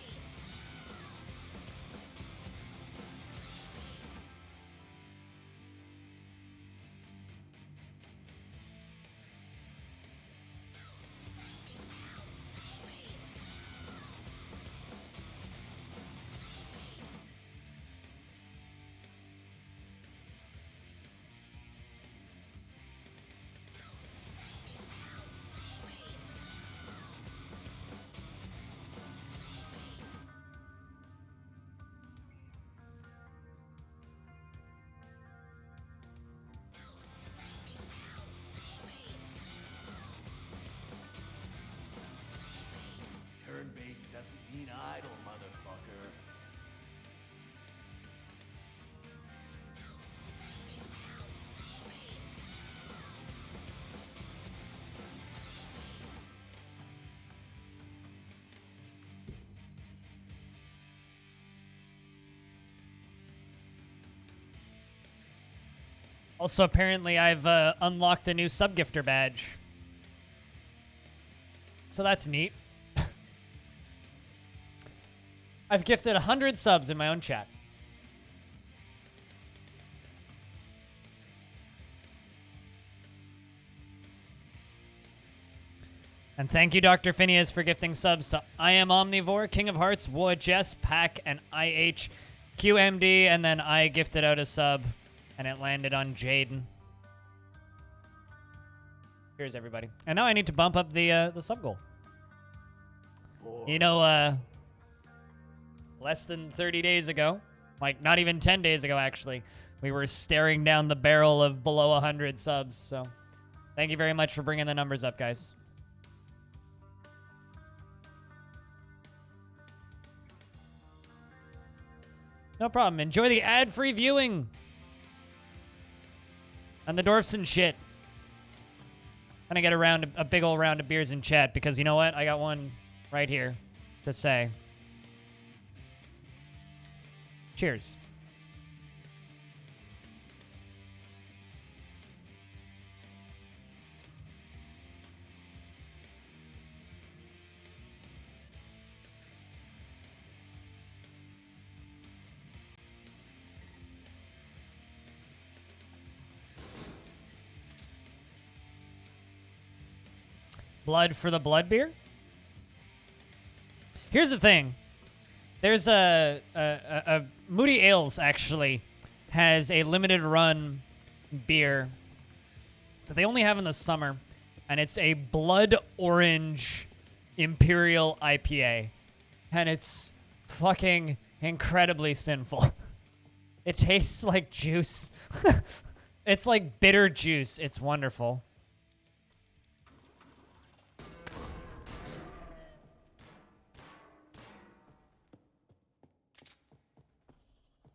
Turn-based doesn't mean idle, motherfucker. Also, apparently, I've unlocked a new subgifter badge. So that's neat. I've gifted 100 subs in my own chat. And thank you, Dr. Phineas, for gifting subs to I Am Omnivore, King of Hearts, Jess, Pack, and IHQMD. And then I gifted out a sub, and it landed on Jaden. Cheers, everybody. And now I need to bump up the sub goal. You know, less than 30 days ago, like not even 10 days ago, actually, we were staring down the barrel of below 100 subs. So thank you very much for bringing the numbers up, guys. No problem. Enjoy the ad-free viewing. And the dwarfs and shit. I'm gonna get a big old round of beers in chat because you know what? I got one right here to say. Cheers. Blood for the blood beer? Here's the thing. There's a Moody Ales actually has a limited run beer that they only have in the summer, and it's a blood orange Imperial IPA, and it's fucking incredibly sinful. It tastes like juice. It's like bitter juice. It's wonderful.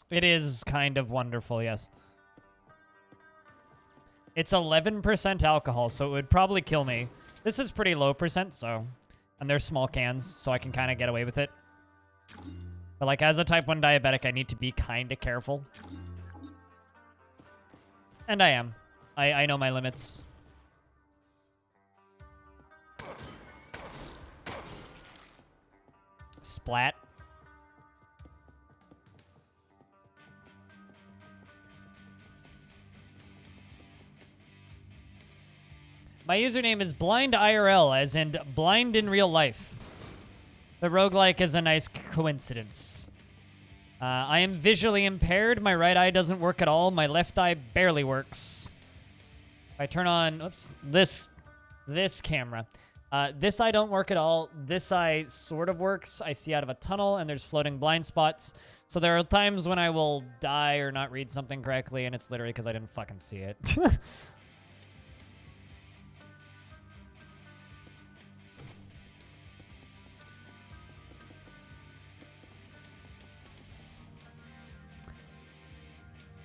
It is kind of wonderful, yes. It's 11% alcohol, so it would probably kill me. This is pretty low percent, so... And they're small cans, so I can kind of get away with it. But, like, as a type 1 diabetic, I need to be kind of careful. And I am. I know my limits. Splat. My username is blind IRL, as in blind in real life. The roguelike is a nice coincidence. I am visually impaired. My right eye doesn't work at all. My left eye barely works. If I turn on, this camera. This eye don't work at all. This eye sort of works. I see out of a tunnel, and there's floating blind spots. So there are times when I will die or not read something correctly, and it's literally because I didn't fucking see it.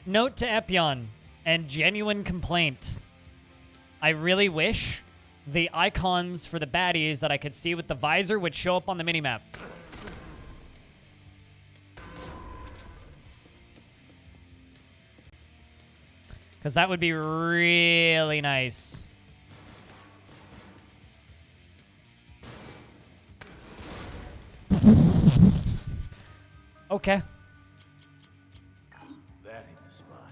Note to Epion, and genuine complaint. I really wish the icons for the baddies that I could see with the visor would show up on the minimap. Because that would be really nice. Okay. That hit the spot.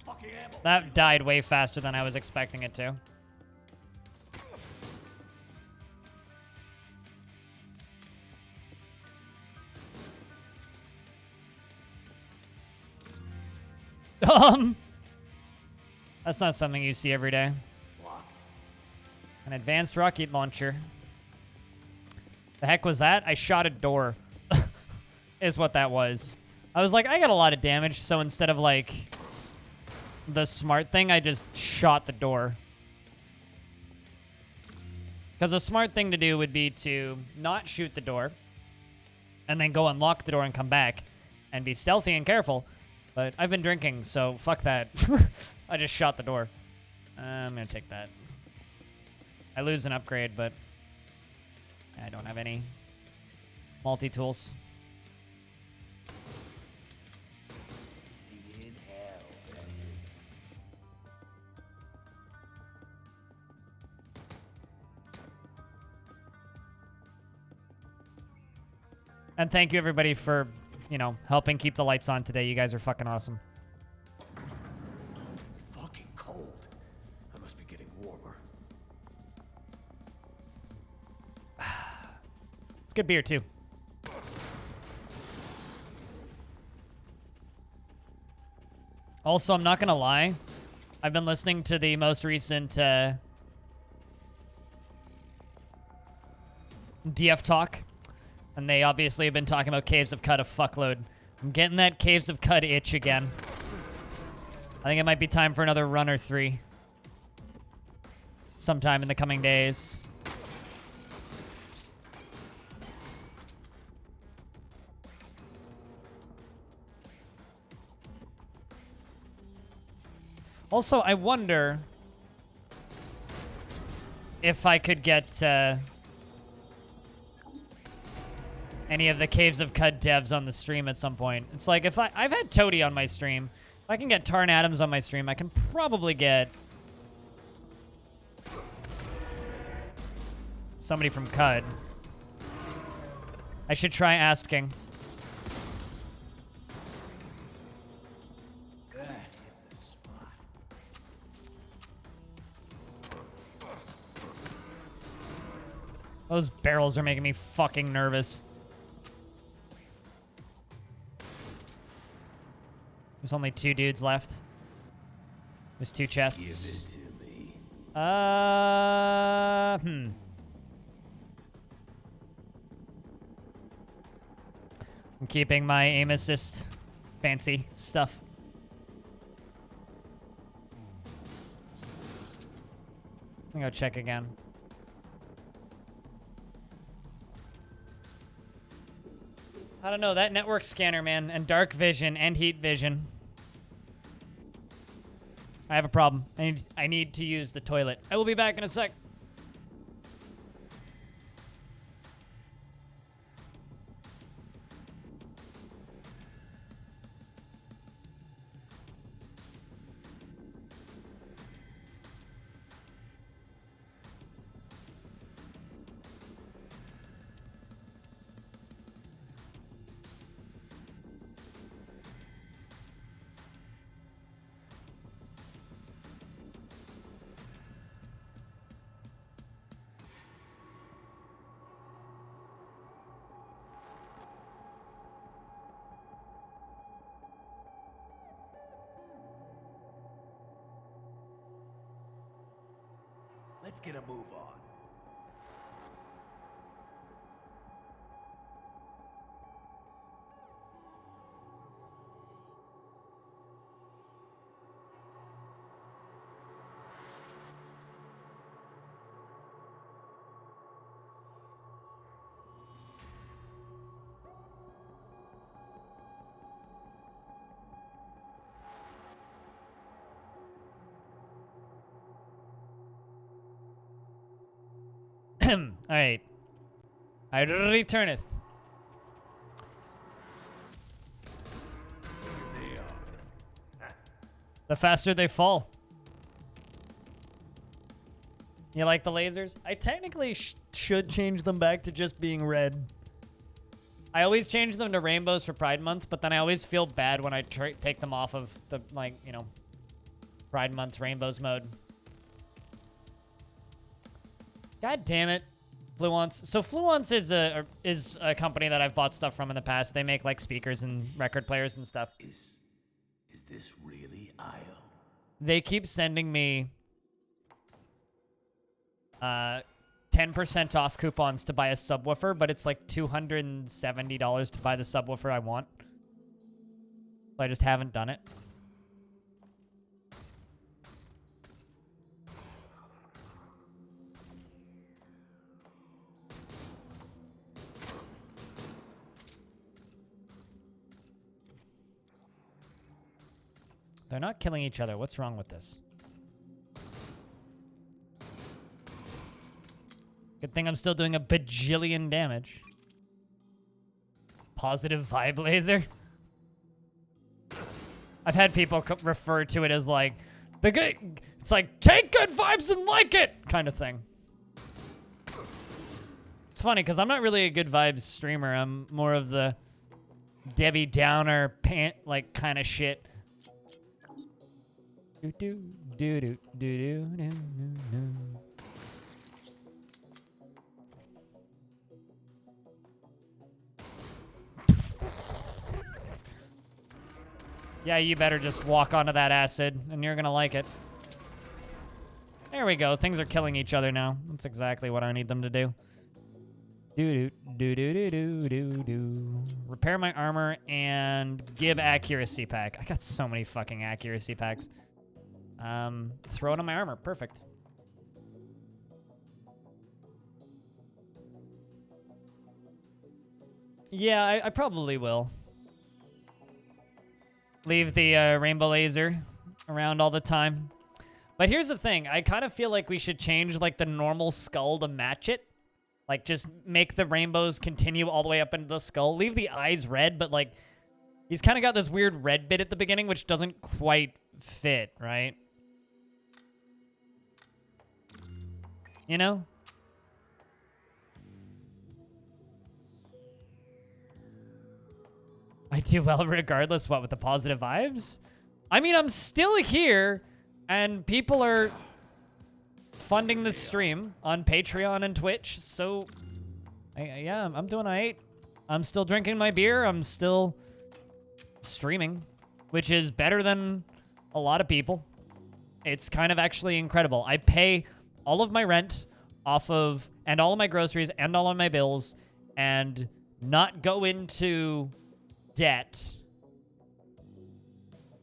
Fucking ammo. That died way faster than I was expecting it to. That's not something you see every day. Locked. An advanced rocket launcher. The heck was that? I shot a door. Is what that was. I was like, I got a lot of damage, so instead of like the smart thing, I just shot the door. Because the smart thing to do would be to not shoot the door and then go unlock the door and come back and be stealthy and careful. But I've been drinking, so fuck that. I just shot the door. I'm going to take that. I lose an upgrade, but I don't have any multi-tools. See you in hell, bastards. And thank you, everybody, for, you know, helping keep the lights on today. You guys are fucking awesome. It's fucking cold. I must be getting warmer. It's good beer, too. Also, I'm not going to lie. I've been listening to the most recent DF talk. And they obviously have been talking about Caves of Cut a fuckload. I'm getting that Caves of Cut itch again. I think it might be time for another run or 3. Sometime in the coming days. Also, I wonder if I could get any of the Caves of Cud devs on the stream at some point. It's like, if I've had Toady on my stream. If I can get Tarn Adams on my stream, I can probably get somebody from Cud. I should try asking. That hit the spot. Those barrels are making me fucking nervous. There's only 2 dudes left. There's 2 chests. Give it to me. I'm keeping my aim assist fancy stuff. Let me go check again. I don't know, that network scanner, man, and dark vision and heat vision. I have a problem. I need to use the toilet. I will be back in a sec. Let's get a move on. Alright. I returneth. Here they are. The faster they fall. You like the lasers? I technically should change them back to just being red. I always change them to rainbows for Pride Month, but then I always feel bad when I take them off of the, like, you know, Pride Month rainbows mode. God damn it, Fluence. So Fluence is a company that I've bought stuff from in the past. They make like speakers and record players and stuff. Is this really Io? They keep sending me 10% off coupons to buy a subwoofer, but it's like $270 to buy the subwoofer I want. So I just haven't done it. They're not killing each other. What's wrong with this? Good thing I'm still doing a bajillion damage. Positive vibe laser. I've had people refer to it as like, it's like, take good vibes and like it kind of thing. It's funny because I'm not really a good vibes streamer. I'm more of the Debbie Downer like kind of shit. Do do do do do do do. Yeah, you better just walk onto that acid, and you're gonna like it. There we go. Things are killing each other now. That's exactly what I need them to do. Do do do do do do do. Repair my armor and give accuracy pack. I got so many fucking accuracy packs. Throw it on my armor. Perfect. Yeah, I probably will. Leave the rainbow laser around all the time. But here's the thing. I kind of feel like we should change like the normal skull to match it. Like just make the rainbows continue all the way up into the skull. Leave the eyes red, but like he's kind of got this weird red bit at the beginning, which doesn't quite fit, right? You know? I do well regardless, what, with the positive vibes? I mean, I'm still here, and people are funding the stream on Patreon and Twitch, so... yeah, I'm doing alright. I'm still drinking my beer, I'm still streaming, which is better than a lot of people. It's kind of actually incredible. I pay all of my rent off of, and all of my groceries, and all of my bills, and not go into debt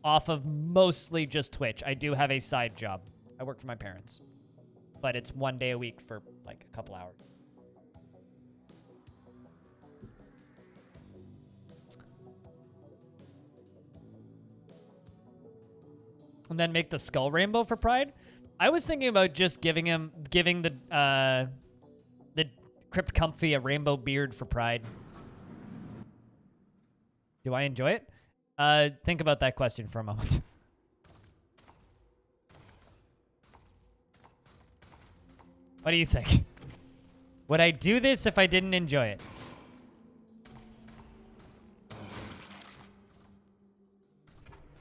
off of mostly just Twitch. I do have a side job. I work for my parents, but it's 1 day a week for like a couple hours. And then make the skull rainbow for Pride. I was thinking about just giving the Crypt Comfy a rainbow beard for Pride. Do I enjoy it? Think about that question for a moment. What do you think? Would I do this if I didn't enjoy it?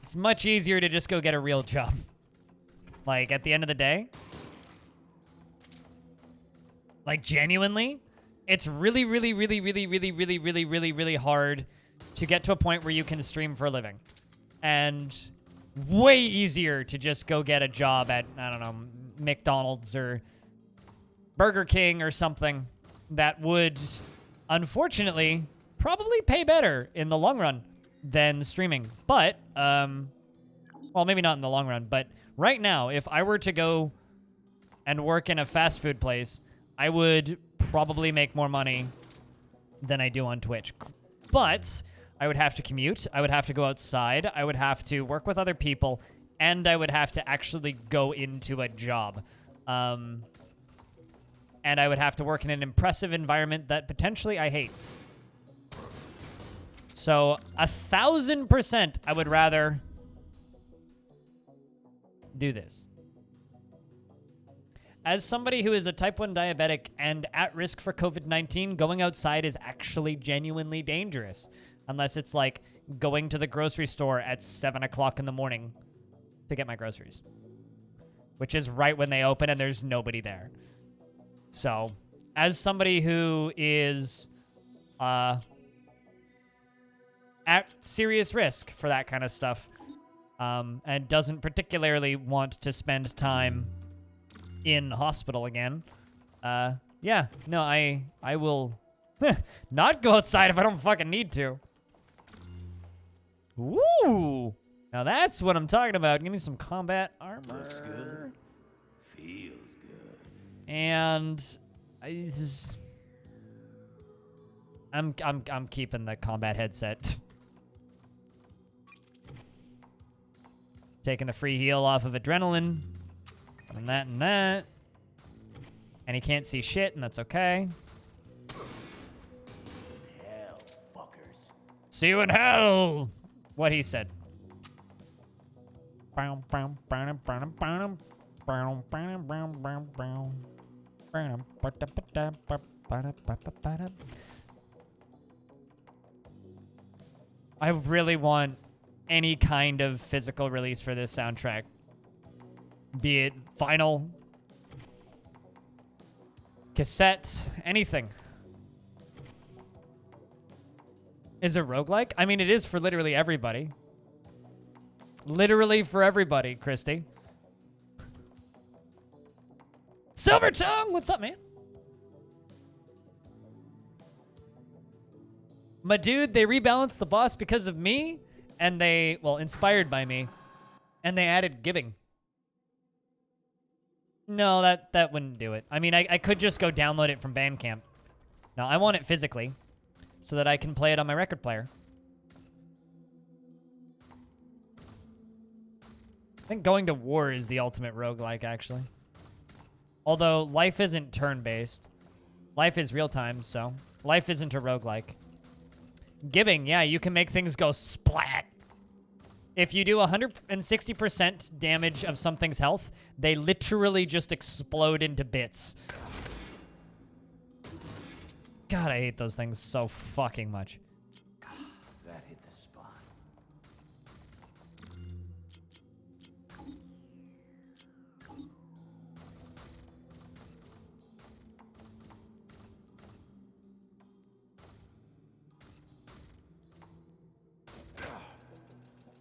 It's much easier to just go get a real job. Like, at the end of the day. Like, genuinely. It's really, really, really, really, really, really, really, really, really hard to get to a point where you can stream for a living. And way easier to just go get a job at, I don't know, McDonald's or Burger King or something that would, unfortunately, probably pay better in the long run than streaming. But, well, maybe not in the long run, but right now, if I were to go and work in a fast food place, I would probably make more money than I do on Twitch. But I would have to commute, I would have to go outside, I would have to work with other people, and I would have to actually go into a job. And I would have to work in an impressive environment that potentially I hate. So 1,000% I would rather do this. As somebody who is a type 1 diabetic and at risk for COVID-19, going outside is actually genuinely dangerous. Unless it's like going to the grocery store at 7 o'clock in the morning to get my groceries. Which is right when they open and there's nobody there. So, as somebody who is at serious risk for that kind of stuff, and doesn't particularly want to spend time in hospital again, yeah, no, I will not go outside if I don't fucking need to. Woo! Now that's what I'm talking about. Give me some combat armor. Looks good. Feels good. And I'm keeping the combat headset. Taking the free heal off of adrenaline. And that and that. And he can't see shit, and that's okay. Hell, fuckers. See you in hell! What he said. I really want any kind of physical release for this soundtrack. Be it vinyl, cassette, anything. Is it roguelike? I mean, it is for literally everybody. Literally for everybody, Christy. Silver Tongue, what's up, man? My dude, they rebalanced the boss because of me, and they, well, inspired by me, and they added giving. No, that wouldn't do it. I mean, I could just go download it from Bandcamp. No, I want it physically, so that I can play it on my record player. I think going to war is the ultimate roguelike, actually. Although, life isn't turn-based. Life is real-time, so life isn't a roguelike. Giving, yeah, you can make things go splat. If you do 160% damage of something's health, they literally just explode into bits. God, I hate those things so fucking much. That hit the spot.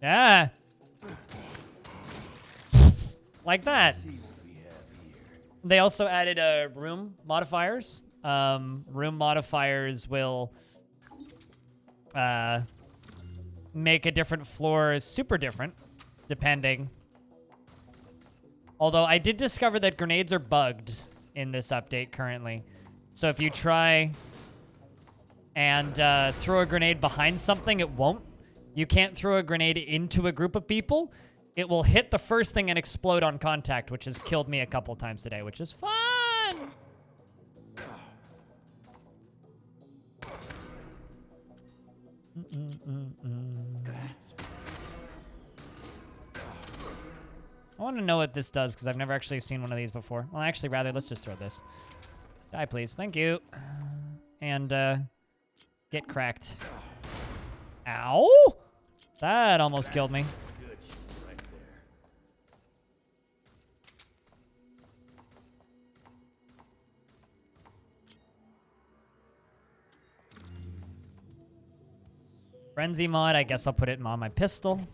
Yeah. Like that. See what we have here. They also added room modifiers. Room modifiers will make a different floor super different, depending. Although I did discover that grenades are bugged in this update currently. So if you try and throw a grenade behind something, it won't. You can't throw a grenade into a group of people. It will hit the first thing and explode on contact, which has killed me a couple times today, which is fun. I want to know what this does, because I've never actually seen one of these before. Well, actually, rather, let's just throw this. Die, please. Thank you. And, get cracked. Ow! That almost killed me. Good shit right there. Frenzy mod, I guess I'll put it on my pistol.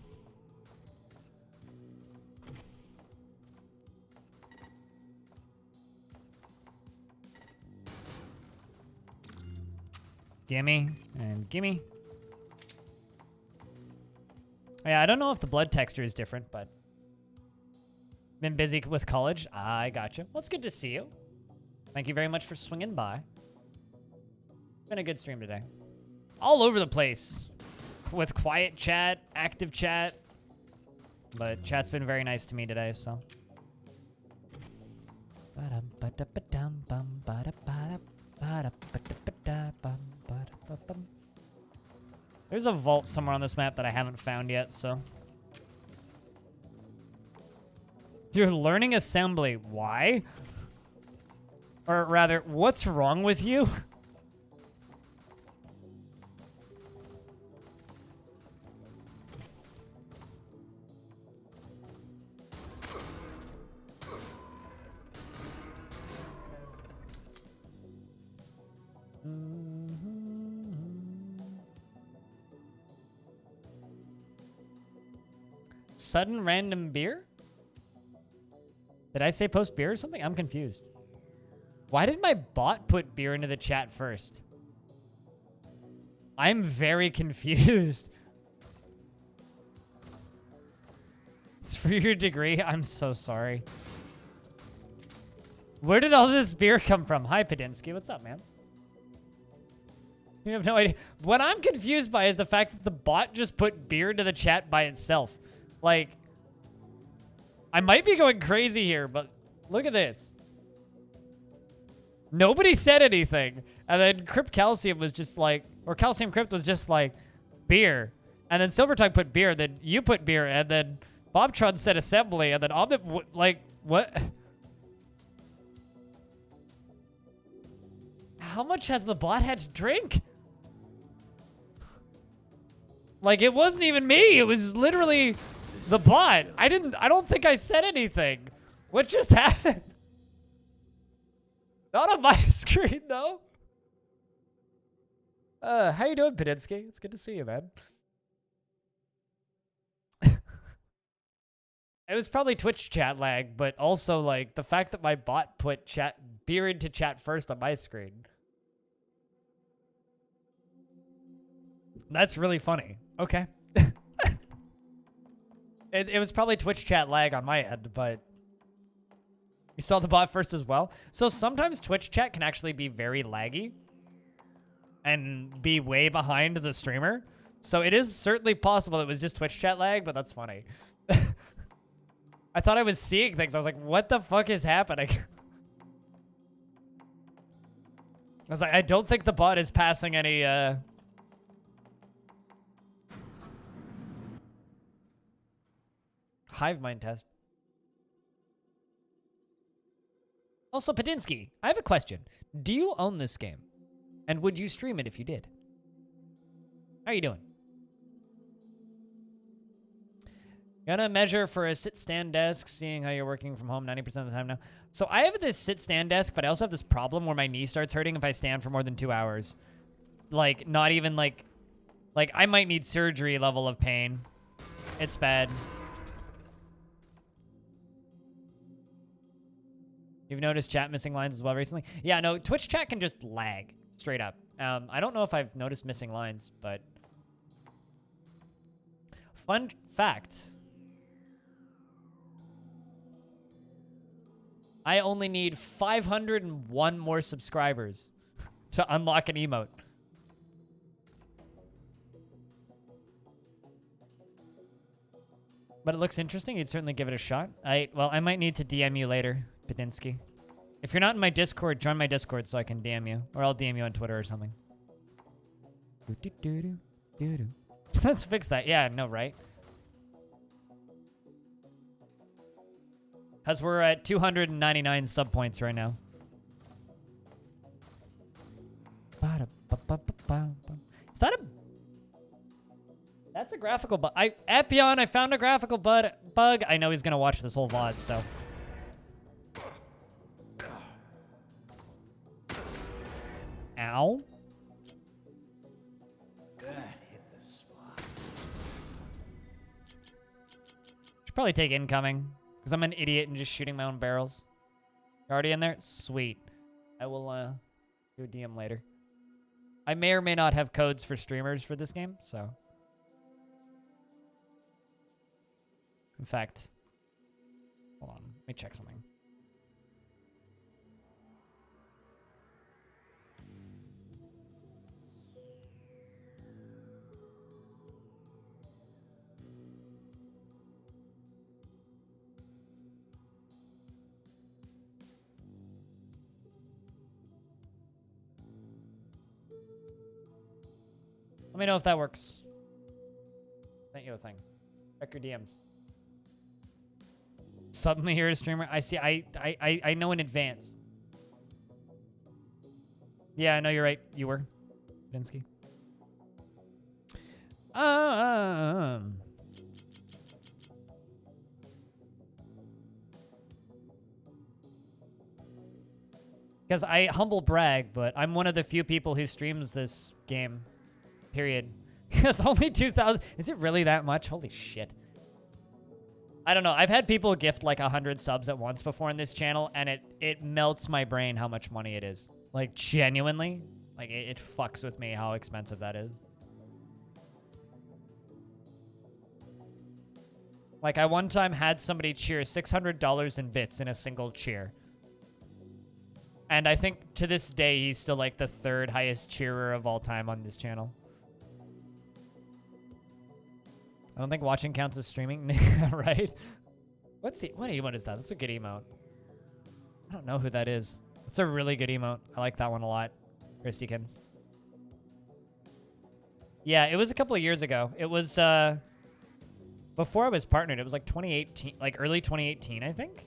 Gimme and gimme. Yeah, I don't know if the blood texture is different, but been busy with college. I gotcha. Well, it's good to see you. Thank you very much for swinging by. Been a good stream today. All over the place with quiet chat, active chat, but chat's been very nice to me today, so. There's a vault somewhere on this map that I haven't found yet, so. You're learning assembly. Why? Or rather, what's wrong with you? Sudden random beer? Did I say post beer or something? I'm confused. Why did my bot put beer into the chat first? I'm very confused. It's for your degree? I'm so sorry. Where did all this beer come from? Hi, Padinsky. What's up, man? You have no idea. What I'm confused by is the fact that the bot just put beer into the chat by itself. Like, I might be going crazy here, but look at this. Nobody said anything. And then Crypt Calcium was just like, or Calcium Crypt was just like, beer. And then Silvertongue put beer, then you put beer, and then Bobtron said assembly, and then Omnip, like, what? How much has the bot had to drink? Like, it wasn't even me. It was literally the bot. I don't think I said anything. What just happened? Not on my screen, though. How you doing, Padinsky? It's good to see you, man. It was probably Twitch chat lag, but also, like, the fact that my bot put beer into chat first on my screen. That's really funny. Okay. It was probably Twitch chat lag on my end, but you saw the bot first as well. So sometimes Twitch chat can actually be very laggy and be way behind the streamer. So it is certainly possible it was just Twitch chat lag, but that's funny. I thought I was seeing things. I was like, what the fuck is happening? I was like, I don't think the bot is passing any, hive mind test. Also, Padinsky, I have a question. Do you own this game? And would you stream it if you did? How are you doing? Gonna measure for a sit-stand desk, seeing how you're working from home 90% of the time now. So I have this sit-stand desk, but I also have this problem where my knee starts hurting if I stand for more than 2 hours. Like, not even like I might need surgery level of pain. It's bad. You've noticed chat missing lines as well recently? Yeah, no, Twitch chat can just lag straight up. I don't know if I've noticed missing lines, but fun fact. I only need 501 more subscribers to unlock an emote. But it looks interesting. You'd certainly give it a shot. Well, I might need to DM you later, Padinsky. If you're not in my Discord, join my Discord so I can DM you. Or I'll DM you on Twitter or something. Let's fix that. Yeah, no, right? Because we're at 299 sub points right now. Is that a... That's a graphical bug. Epion, I found a graphical bug. I know he's going to watch this whole VOD, so... Ow. That hit the spot. Should probably take incoming. Because I'm an idiot and just shooting my own barrels. You're already in there? Sweet. I will do a DM later. I may or may not have codes for streamers for this game, so. In fact, hold on. Let me check something. Let me know if that works. Sent you a thing. Check your DMs. Suddenly you're a streamer. I see. I know in advance. Yeah, I know you're right. You were, Vinsky. Because I humble brag, but I'm one of the few people who streams this game. Period. Because only 2,000. Is it really that much? Holy shit. I don't know. I've had people gift like 100 subs at once before in this channel, and it melts my brain how much money it is. Like, genuinely. Like, it fucks with me how expensive that is. Like, I one time had somebody cheer $600 in bits in a single cheer. And I think to this day, he's still like the 3rd highest cheerer of all time on this channel. I don't think watching counts as streaming, right? What emote is that? That's a good emote. I don't know who that is. It's a really good emote. I like that one a lot. Christykins. Yeah, it was a couple of years ago. It was before I was partnered. It was like 2018, like early 2018, I think.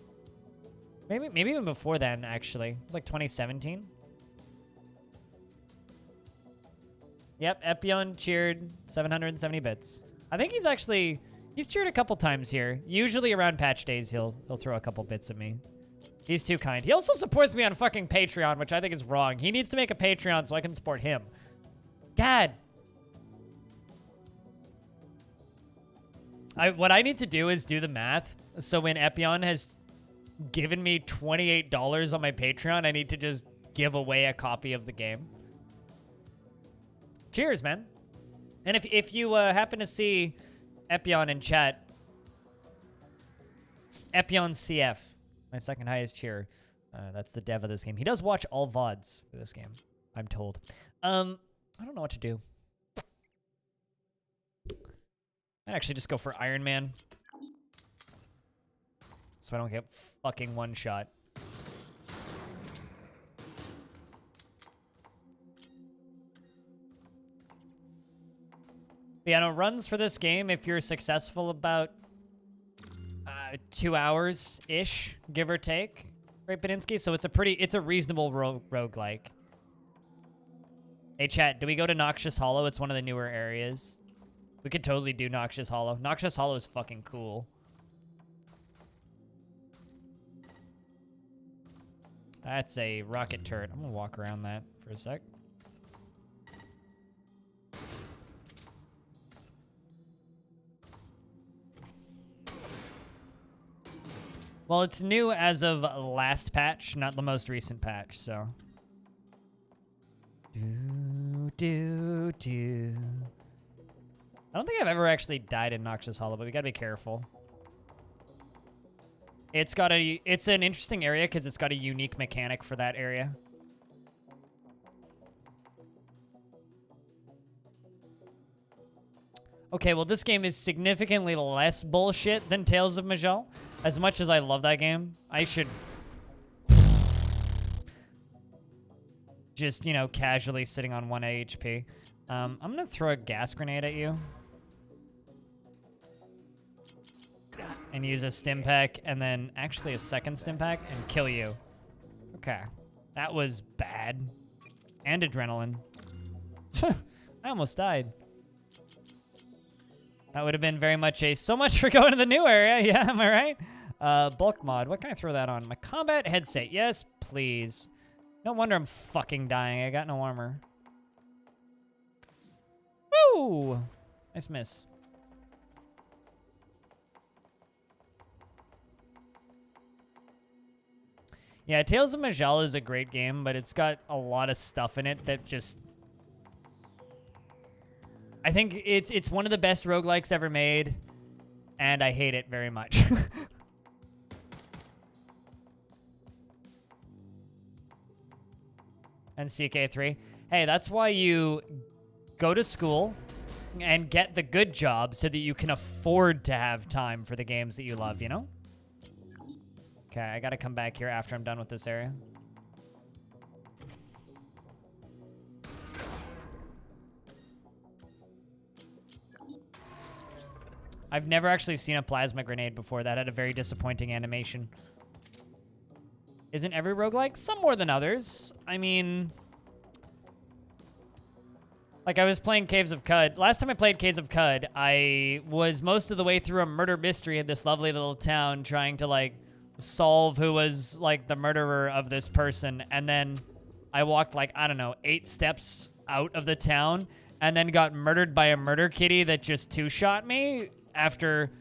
Maybe even before then, actually. It was like 2017. Yep, Epion cheered 770 bits. I think he's cheered a couple times here. Usually around patch days, he'll throw a couple bits at me. He's too kind. He also supports me on fucking Patreon, which I think is wrong. He needs to make a Patreon so I can support him. God. What I need to do is do the math. So when Epion has given me $28 on my Patreon, I need to just give away a copy of the game. Cheers, man. And if you happen to see Epion in chat, Epion CF, my 2nd highest cheer. That's the dev of this game. He does watch all VODs for this game, I'm told. I don't know what to do. I'd actually just go for Iron Man. So I don't get fucking one shot. Yeah, no, runs for this game, if you're successful, about 2 hours-ish, give or take, right, Badinsky? So it's a reasonable roguelike. Hey, chat, do we go to Noxious Hollow? It's one of the newer areas. We could totally do Noxious Hollow. Noxious Hollow is fucking cool. That's a rocket turret. I'm gonna walk around that for a sec. Well, it's new as of last patch, not the most recent patch, so. I don't think I've ever actually died in Noxious Hollow, but we gotta be careful. It's an interesting area because it's got a unique mechanic for that area. Okay, well, this game is significantly less bullshit than Tales of Majel. As much as I love that game, I should just, you know, casually sitting on 1 HP. I'm going to throw a gas grenade at you. And use a stim pack, and then actually a second stim pack, and kill you. Okay. That was bad. And adrenaline. I almost died. That would have been very much a so much for going to the new area. Yeah, am I right? Bulk mod. What can I throw that on? My combat headset. Yes, please. No wonder I'm fucking dying. I got no armor. Woo! Nice miss. Yeah, Tales of Majel is a great game, but it's got a lot of stuff in it that just think it's one of the best roguelikes ever made, and I hate it very much. And CK3. Hey, that's why you go to school and get the good job so that you can afford to have time for the games that you love, you know? Okay, I gotta come back here after I'm done with this area. I've never actually seen a plasma grenade before. That had a very disappointing animation. Isn't every roguelike? Some more than others. I mean... Like, I was playing Caves of Cud. Last time I played Caves of Cud, I was most of the way through a murder mystery in this lovely little town trying to, like, solve who was, like, the murderer of this person. And then I walked, like, I don't know, 8 steps out of the town and then got murdered by a murder kitty that just two-shot me after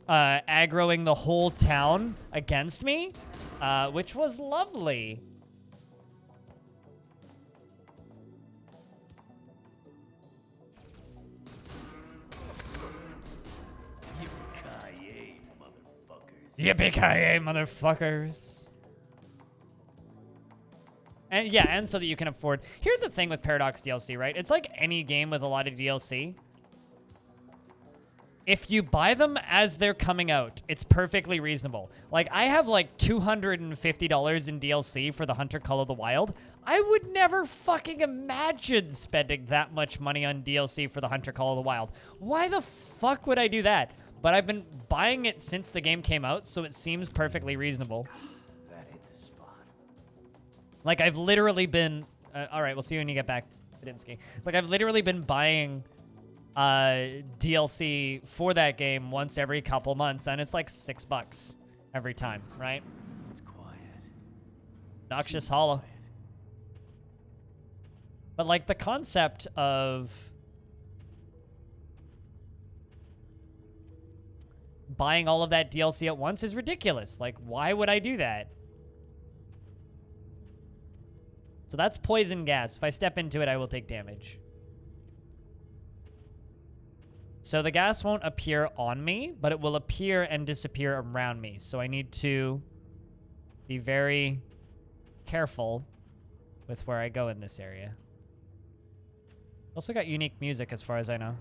aggroing the whole town against me, which was lovely. Yippee-ki-yay, motherfuckers. Yippee-ki-yay, motherfuckers. And yeah, and so that you can afford... Here's the thing with Paradox DLC, right? It's like any game with a lot of DLC. If you buy them as they're coming out, it's perfectly reasonable. Like, I have like $250 in DLC for the Hunter Call of the Wild. I would never fucking imagine spending that much money on DLC for the Hunter Call of the Wild. Why the fuck would I do that? But I've been buying it since the game came out, so it seems perfectly reasonable. That hit the spot. Like, I've literally been... all right, we'll see you when you get back, Badinsky. It's like I've literally been buying... DLC for that game once every couple months, and it's like $6 every time, right? It's quiet. Noxious Hollow. Quiet. But like the concept of buying all of that DLC at once is ridiculous. Like, why would I do that? So that's poison gas. If I step into it, I will take damage. So the gas won't appear on me, but it will appear and disappear around me. So I need to be very careful with where I go in this area. Also got unique music as far as I know.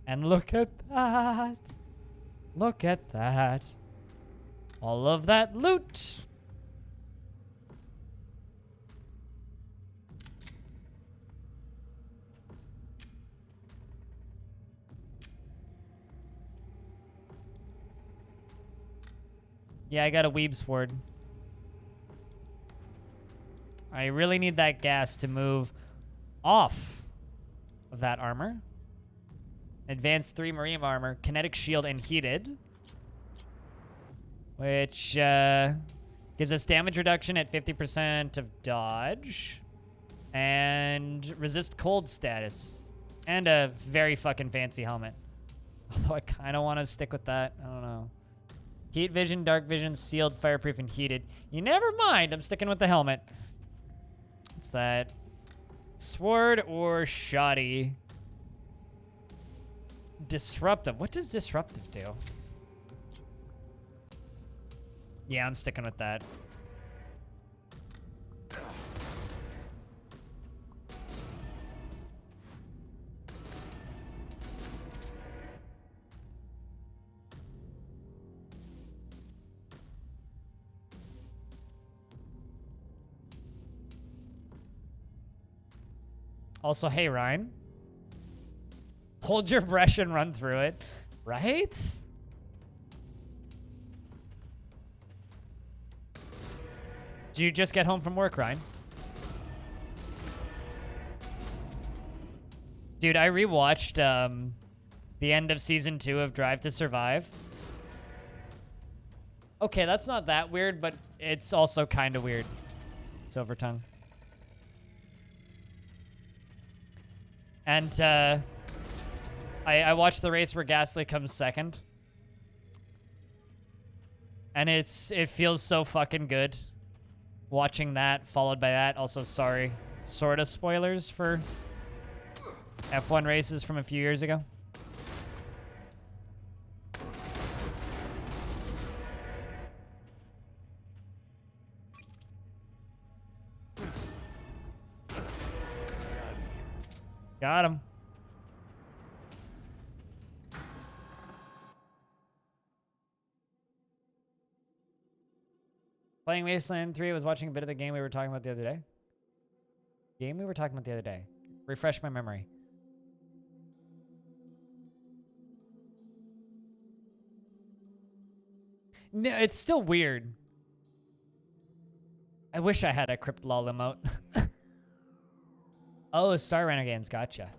And look at that. Look at that. All of that loot. Yeah, I got a weeb sword. I really need that gas to move off of that armor. Advanced 3 marine armor, kinetic shield, and heated. Which gives us damage reduction at 50% of dodge. And resist cold status. And a very fucking fancy helmet. Although I kind of want to stick with that. I don't know. Heat vision, dark vision, sealed, fireproof, and heated. You never mind. I'm sticking with the helmet. What's that? Sword or shoddy? Disruptive. What does disruptive do? Yeah, I'm sticking with that. Also, hey, Ryan. Hold your brush and run through it. Right? Did you just get home from work, Ryan? Dude, I rewatched the end of Season 2 of Drive to Survive. Okay, that's not that weird, but it's also kind of weird. Silver tongue. And I watched the race where Ghastly comes second. And it feels so fucking good. Watching that, followed by that. Also, sorry sort of spoilers for F1 races from a few years ago. Got him. Playing Wasteland 3, I was watching a bit of the game we were talking about the other day. Refresh my memory. No, it's still weird. I wish I had a Crypt Lol emote. Oh, Star Renegades, gotcha.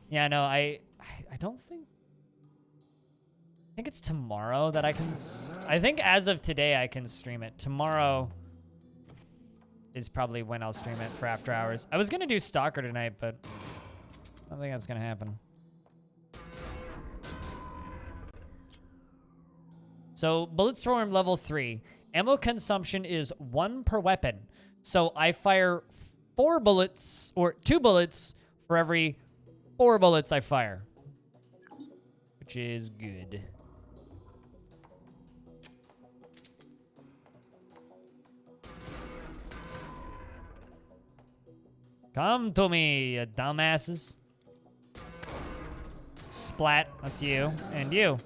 Yeah, no, I don't think... I think it's tomorrow that I can... I think as of today I can stream it. Tomorrow is probably when I'll stream it for after hours. I was going to do Stalker tonight, but I don't think that's going to happen. So, Bulletstorm level 3. Ammo consumption is 1 per weapon. So, I fire 4 bullets, or 2 bullets for every 4 bullets I fire. Which is good. Come to me, you dumbasses. Splat, that's you. And you.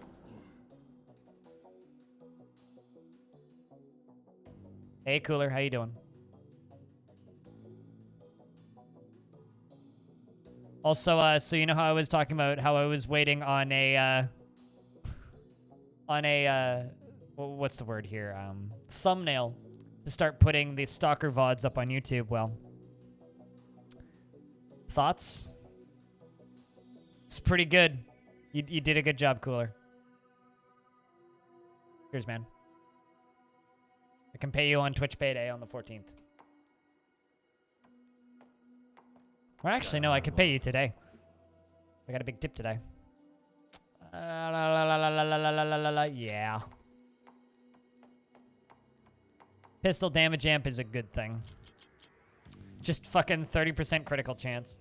Hey, Cooler, how you doing? Also, so you know how I was talking about how I was waiting on a, what's the word here? Thumbnail to start putting the Stalker VODs up on YouTube. Well, thoughts? It's pretty good. You did a good job, Cooler. Cheers, man. I can pay you on Twitch Payday on the 14th. Or actually, no, I could pay you today. I got a big tip today. Yeah. Pistol damage amp is a good thing. Just fucking 30% critical chance.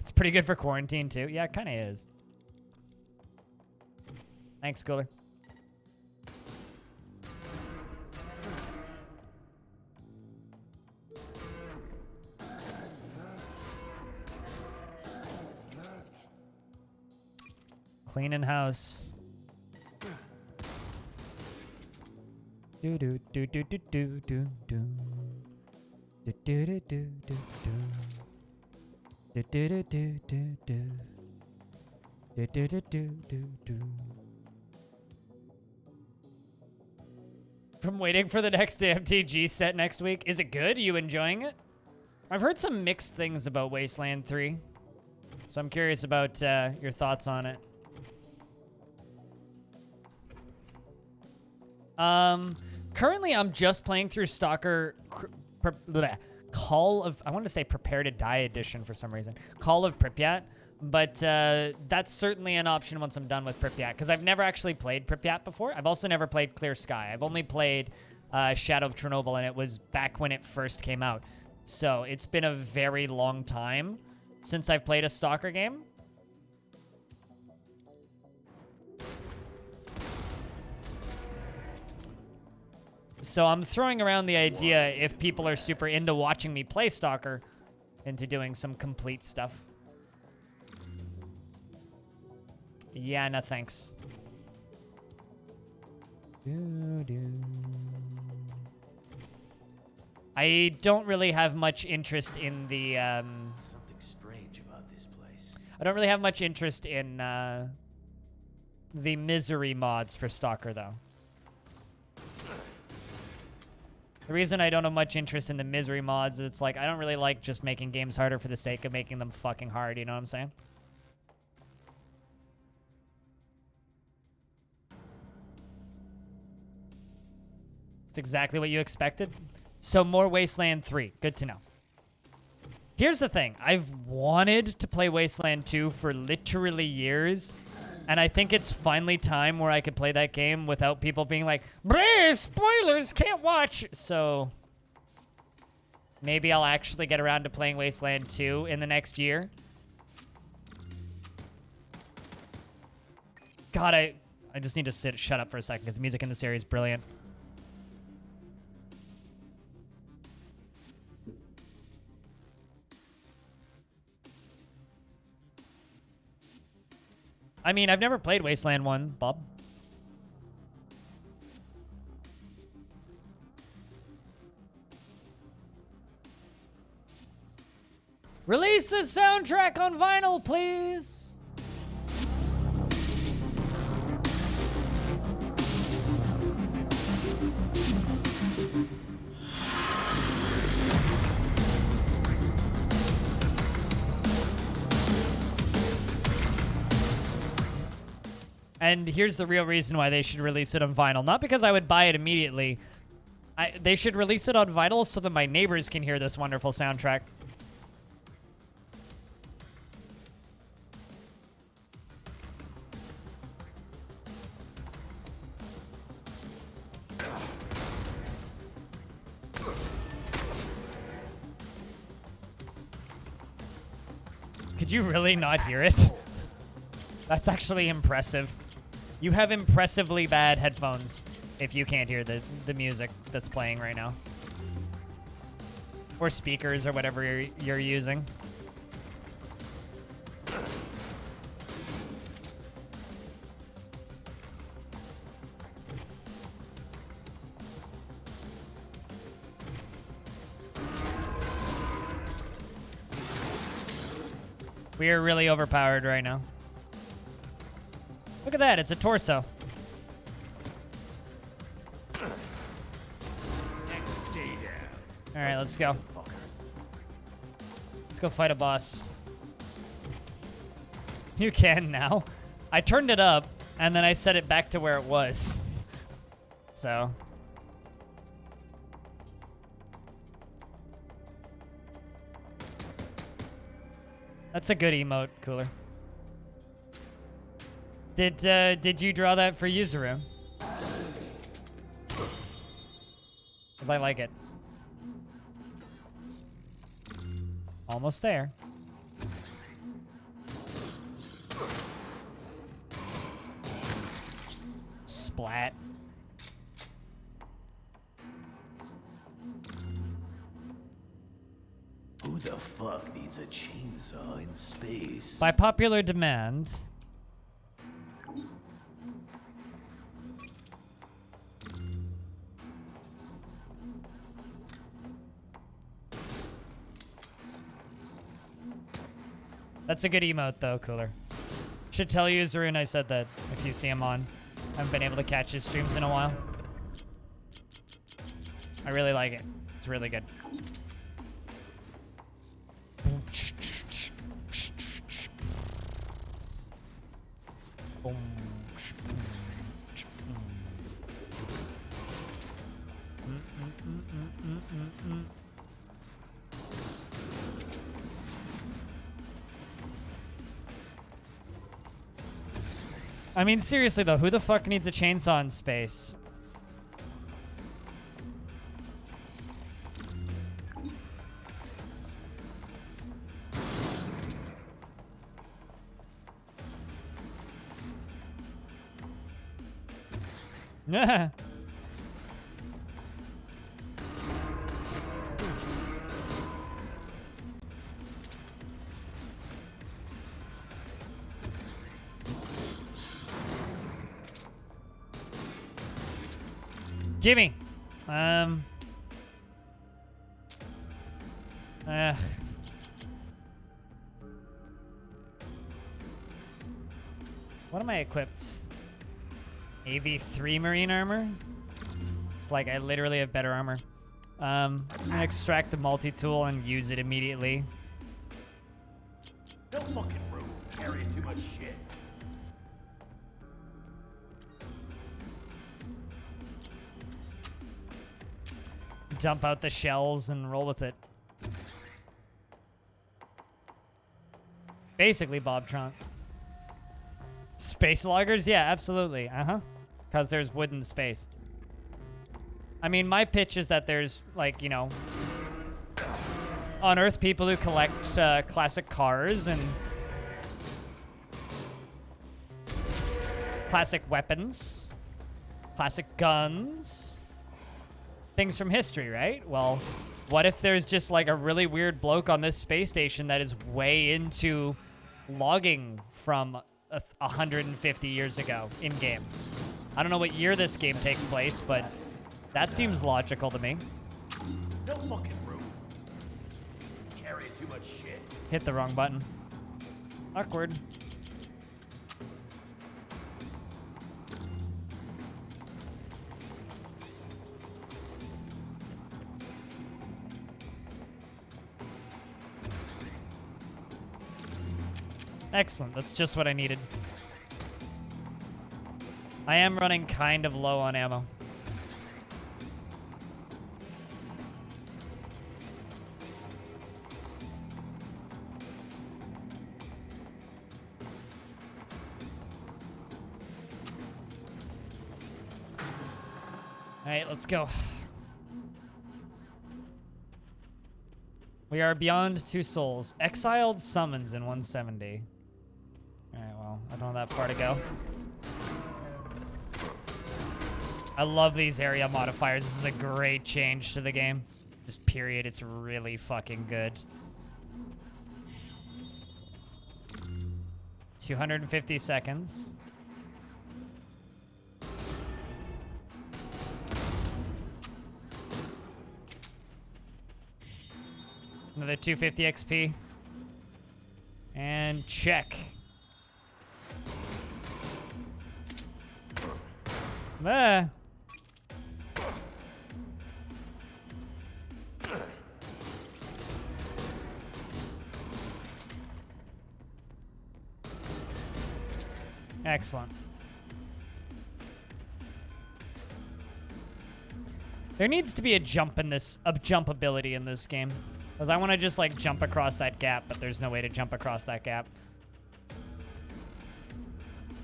It's pretty good for quarantine, too. Yeah, it kind of is. Thanks, Cooler. Cleaning house. Do do do do do do do do. Do do do do do do. Do do do do do do. Do do do do do do. From waiting for the next MTG set next week. Is it good? Are you enjoying it? I've heard some mixed things about Wasteland 3. So I'm curious about your thoughts on it. Currently I'm just playing through Stalker Call of, I wanted to say Prepare to Die edition for some reason. Call of Pripyat, but that's certainly an option once I'm done with Pripyat, because I've never actually played Pripyat before. I've also never played Clear Sky. I've only played Shadow of Chernobyl, and it was back when it first came out. So it's been a very long time since I've played a Stalker game. So I'm throwing around the idea, if people are super into watching me play Stalker, into doing some complete stuff. Yeah, no thanks. I don't really have much interest in the... Something strange about this place. I don't really have much interest in the misery mods for Stalker, though. The reason I don't have much interest in the misery mods is it's like, I don't really like just making games harder for the sake of making them fucking hard, you know what I'm saying? It's exactly what you expected. So more Wasteland 3. Good to know. Here's the thing. I've wanted to play Wasteland 2 for literally years, And I think it's finally time where I could play that game without people being like, "Bleh, spoilers, can't watch." So maybe I'll actually get around to playing Wasteland 2 in the next year. God, I just need to shut up for a second because the music in this area is brilliant. I mean, I've never played Wasteland 1, Bob. Release the soundtrack on vinyl, please. And here's the real reason why they should release it on vinyl. Not because I would buy it immediately. They should release it on vinyl so that my neighbors can hear this wonderful soundtrack. Could you really not hear it? That's actually impressive. You have impressively bad headphones if you can't hear the music that's playing right now. Or speakers or whatever you're using. We are really overpowered right now. Look at that, it's a torso. Alright, let's go. Let's go fight a boss. You can now. I turned it up, and then I set it back to where it was. So. That's a good emote, Cooler. Did you draw that for Yuzuru? Because I like it. Almost there. Splat. Who the fuck needs a chainsaw in space? By popular demand. That's a good emote, though, Cooler. Should tell you, Zarun, I said that if you see him on. I haven't been able to catch his streams in a while. I really like it. It's really good. I mean, seriously, though, who the fuck needs a chainsaw in space? Gimme. What am I equipped? AV3 marine armor? It's like I literally have better armor. I'm gonna extract the multi-tool and use it immediately. No fucking room. Carrying too much shit. Dump out the shells and roll with it. Basically Bob Trunk. Space loggers? Yeah, absolutely. Because there's wood in space. I mean, my pitch is that there's, like, you know, on Earth people who collect classic cars and classic weapons, classic guns, things from history, right? Well, what if there's just, like, a really weird bloke on this space station that is way into logging from 150 years ago in-game? I don't know what year this game takes place, but that seems logical to me. No fucking room. Carrying too much shit. Hit the wrong button. Awkward. Excellent. That's just what I needed. I am running kind of low on ammo. All right, let's go. We are beyond 2 souls. Exiled summons in 170. All right, well, I don't have that far to go. I love these area modifiers. This is a great change to the game. Just period. It's really fucking good. 250 seconds. Another 250 XP. And check. Ah. Excellent. There needs to be a jump ability in this game. Because I want to just, like, jump across that gap, but there's no way to jump across that gap.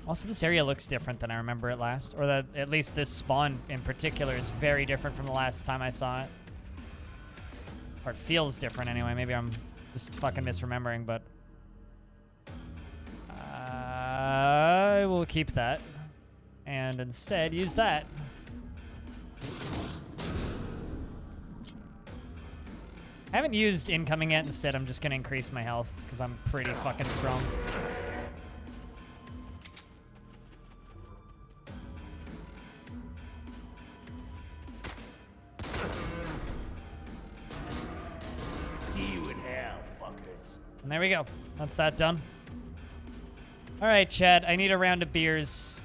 Also, this area looks different than I remember it last. Or that at least this spawn in particular is very different from the last time I saw it. Or it feels different anyway. Maybe I'm just fucking misremembering, but... I will keep that. And instead use that. I haven't used incoming yet. Instead, I'm just going to increase my health because I'm pretty fucking strong. See you in hell, fuckers. And there we go. That's that done. All right, Chad. I need a round of beers.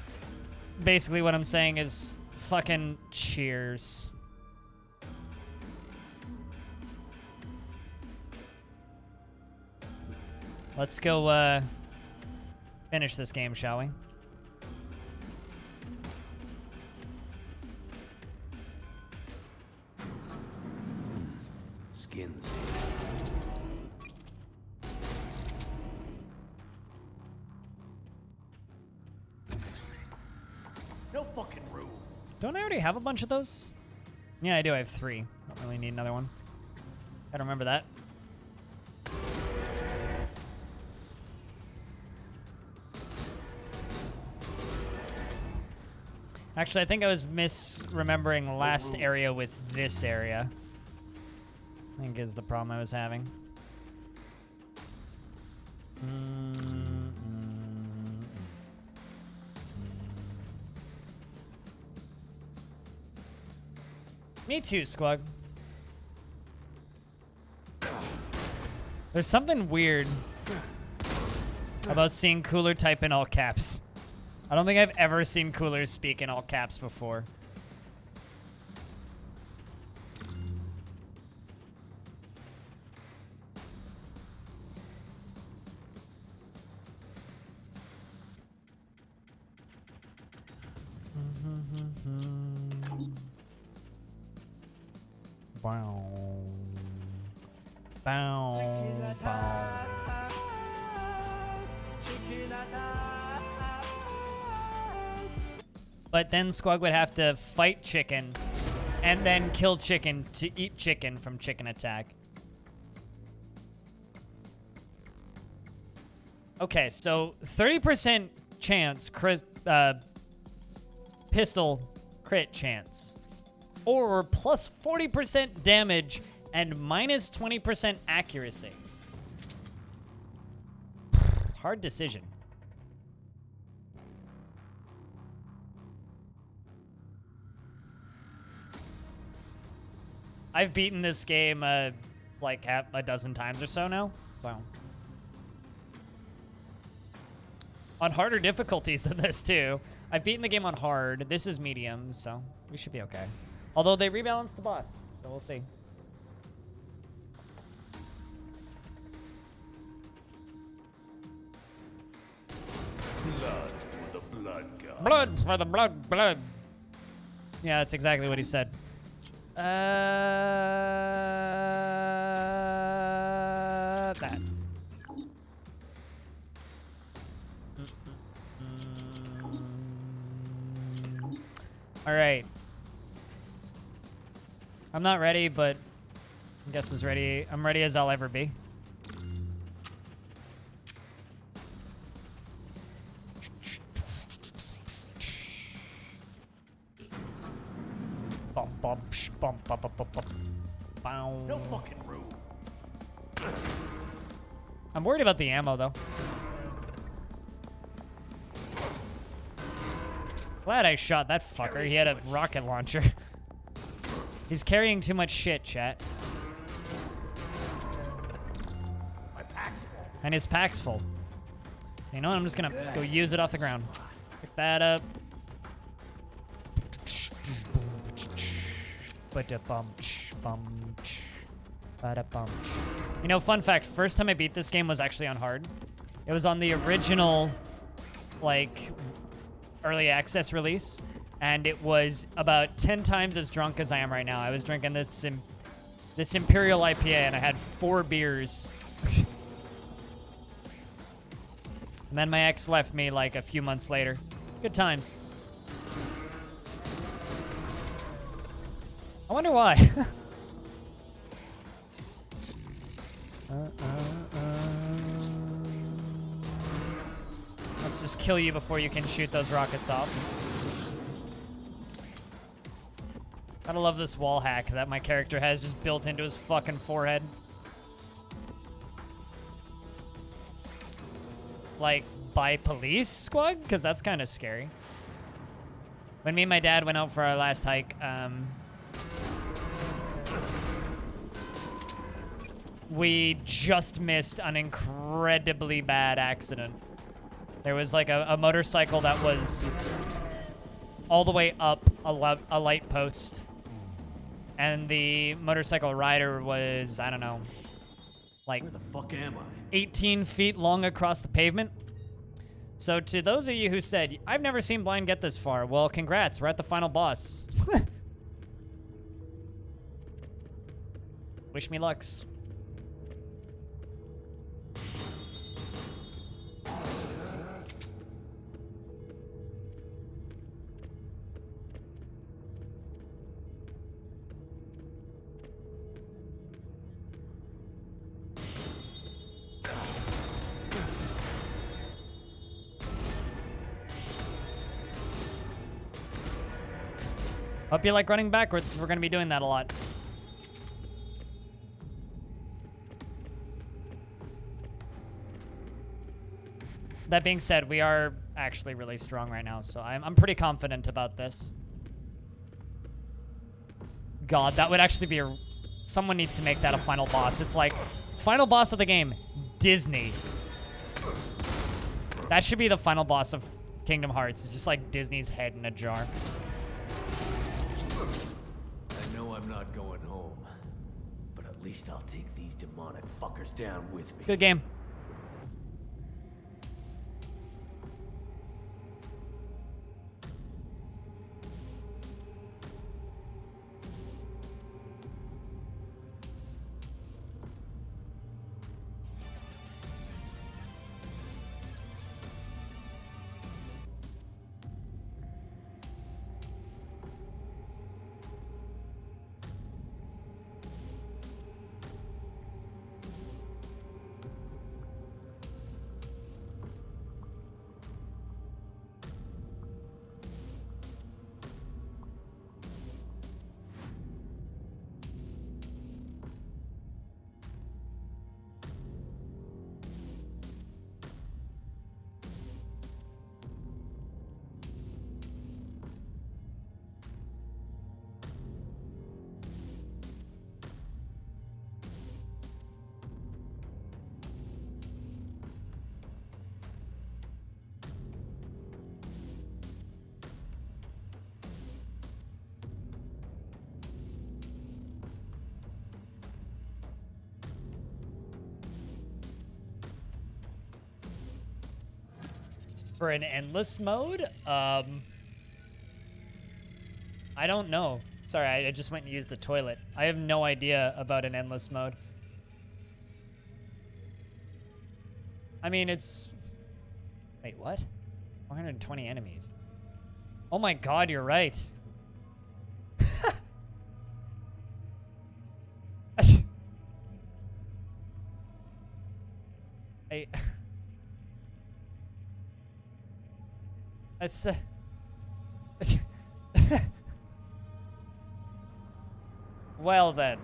Basically, what I'm saying is fucking cheers. Let's go finish this game, shall we? Skin the steam. No fucking room. Don't I already have a bunch of those? Yeah, I do. I have 3. Don't really need another one. Gotta remember that. Actually, I think I was misremembering last area with this area. I think is the problem I was having. Me too, Squug. There's something weird about seeing Cooler type in all caps. I don't think I've ever seen Cooler speak in all caps before. Bow. Bow. Bow. But then Squug would have to fight chicken and then kill chicken to eat chicken from chicken attack. Okay, so 30% chance pistol crit chance. Or plus 40% damage and minus 20% accuracy. Hard decision. I've beaten this game like a dozen times or so now, so. On harder difficulties than this too. I've beaten the game on hard. This is medium, so we should be okay. Although they rebalanced the boss, so we'll see. Blood for the blood god. Blood for the blood. Yeah, that's exactly what he said. That. All right. I'm not ready, but I guess is ready. I'm ready as I'll ever be. Bum bum psh, bum bum bum bum bum. Bow. No fucking room. I'm worried about the ammo though. Glad I shot that fucker. He had a rocket launcher. He's carrying too much shit, chat. My pack's full. And his pack's full. So you know what? I'm just gonna go use it off the ground. Pick that up. You know, fun fact, first time I beat this game was actually on hard. It was on the original, like, early access release, and it was about 10 times as drunk as I am right now. I was drinking this Imperial IPA, and I had 4 beers. And then my ex left me, like, a few months later. Good times. I wonder why. Let's just kill you before you can shoot those rockets off. Gotta love this wall hack that my character has just built into his fucking forehead. Like, by police, Squug? Because that's kind of scary. When me and my dad went out for our last hike, we just missed an incredibly bad accident. There was like a motorcycle that was all the way up a light post. And the motorcycle rider was, I don't know, like Where the fuck am I? 18 feet long across the pavement. So to those of you who said, I've never seen Blind get this far, well, congrats, we're at the final boss. Wish me lucks. Hope you like running backwards, because we're going to be doing that a lot. That being said, we are actually really strong right now, so I'm pretty confident about this. God, that would actually be someone needs to make that a final boss. It's like, final boss of the game, Disney. That should be the final boss of Kingdom Hearts. It's just like Disney's head in a jar. I know I'm not going home, but at least I'll take these demonic fuckers down with me. Good game. For an endless mode? I don't know. Sorry, I just went and used the toilet. I have no idea about an endless mode. I mean, it's... Wait, what? 420 enemies. Oh my god, you're right. I... That's... Well then.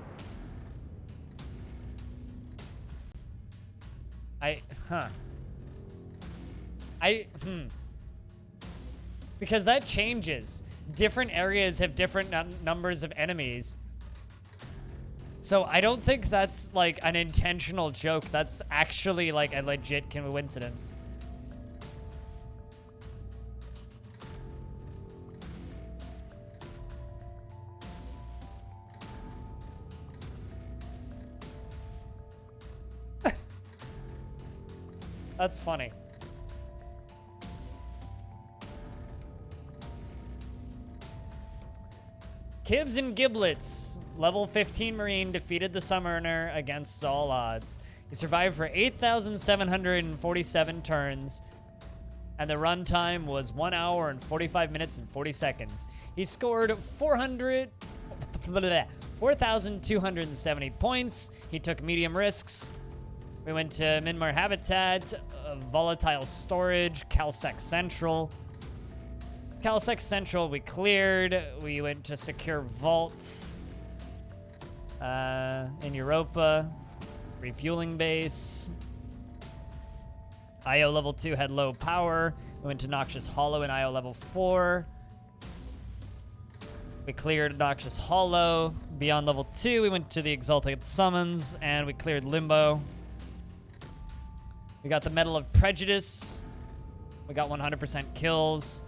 Because that changes. Different areas have different numbers of enemies. So I don't think that's like an intentional joke. That's actually like a legit coincidence. That's funny. Kibs and Giblets. Level 15 Marine defeated the Summoner against all odds. He survived for 8,747 turns, and the runtime was 1 hour and 45 minutes and 40 seconds. He scored 4,270 points. He took medium risks. We went to Minmar Habitat, Volatile Storage, Calsec Central. Calsec Central we cleared. We went to Secure Vaults in Europa. Refueling Base. IO Level 2 had low power. We went to Noxious Hollow in IO Level 4. We cleared Noxious Hollow. Beyond Level 2, we went to the Exalted Summons, and we cleared Limbo. We got the Medal of Prejudice. We got 100% kills.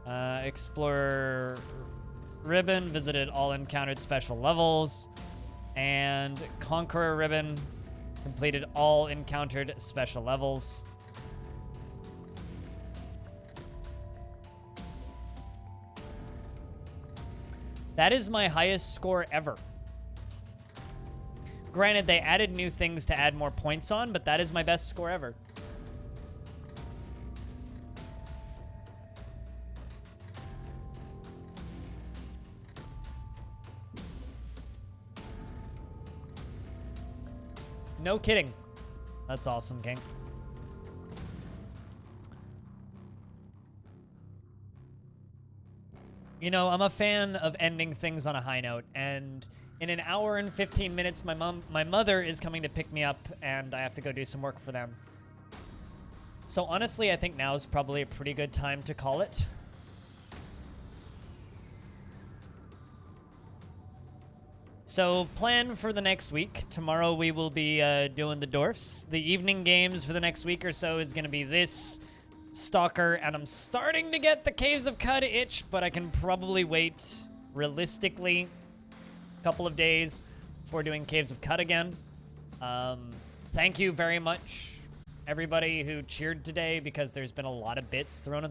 Explorer Ribbon visited all encountered special levels. And Conqueror Ribbon completed all encountered special levels. That is my highest score ever. Granted, they added new things to add more points on, but that is my best score ever. No kidding. That's awesome, King. You know, I'm a fan of ending things on a high note, and in an hour and 15 minutes, my mother is coming to pick me up, and I have to go do some work for them. So honestly, I think now is probably a pretty good time to call it. So plan for the next week. Tomorrow we will be doing the dwarfs. The evening games for the next week or so is going to be this, Stalker, and I'm starting to get the Caves of Cud itch, but I can probably wait realistically a couple of days before doing Caves of Cud again. Thank you very much, everybody who cheered today, because there's been a lot of bits thrown at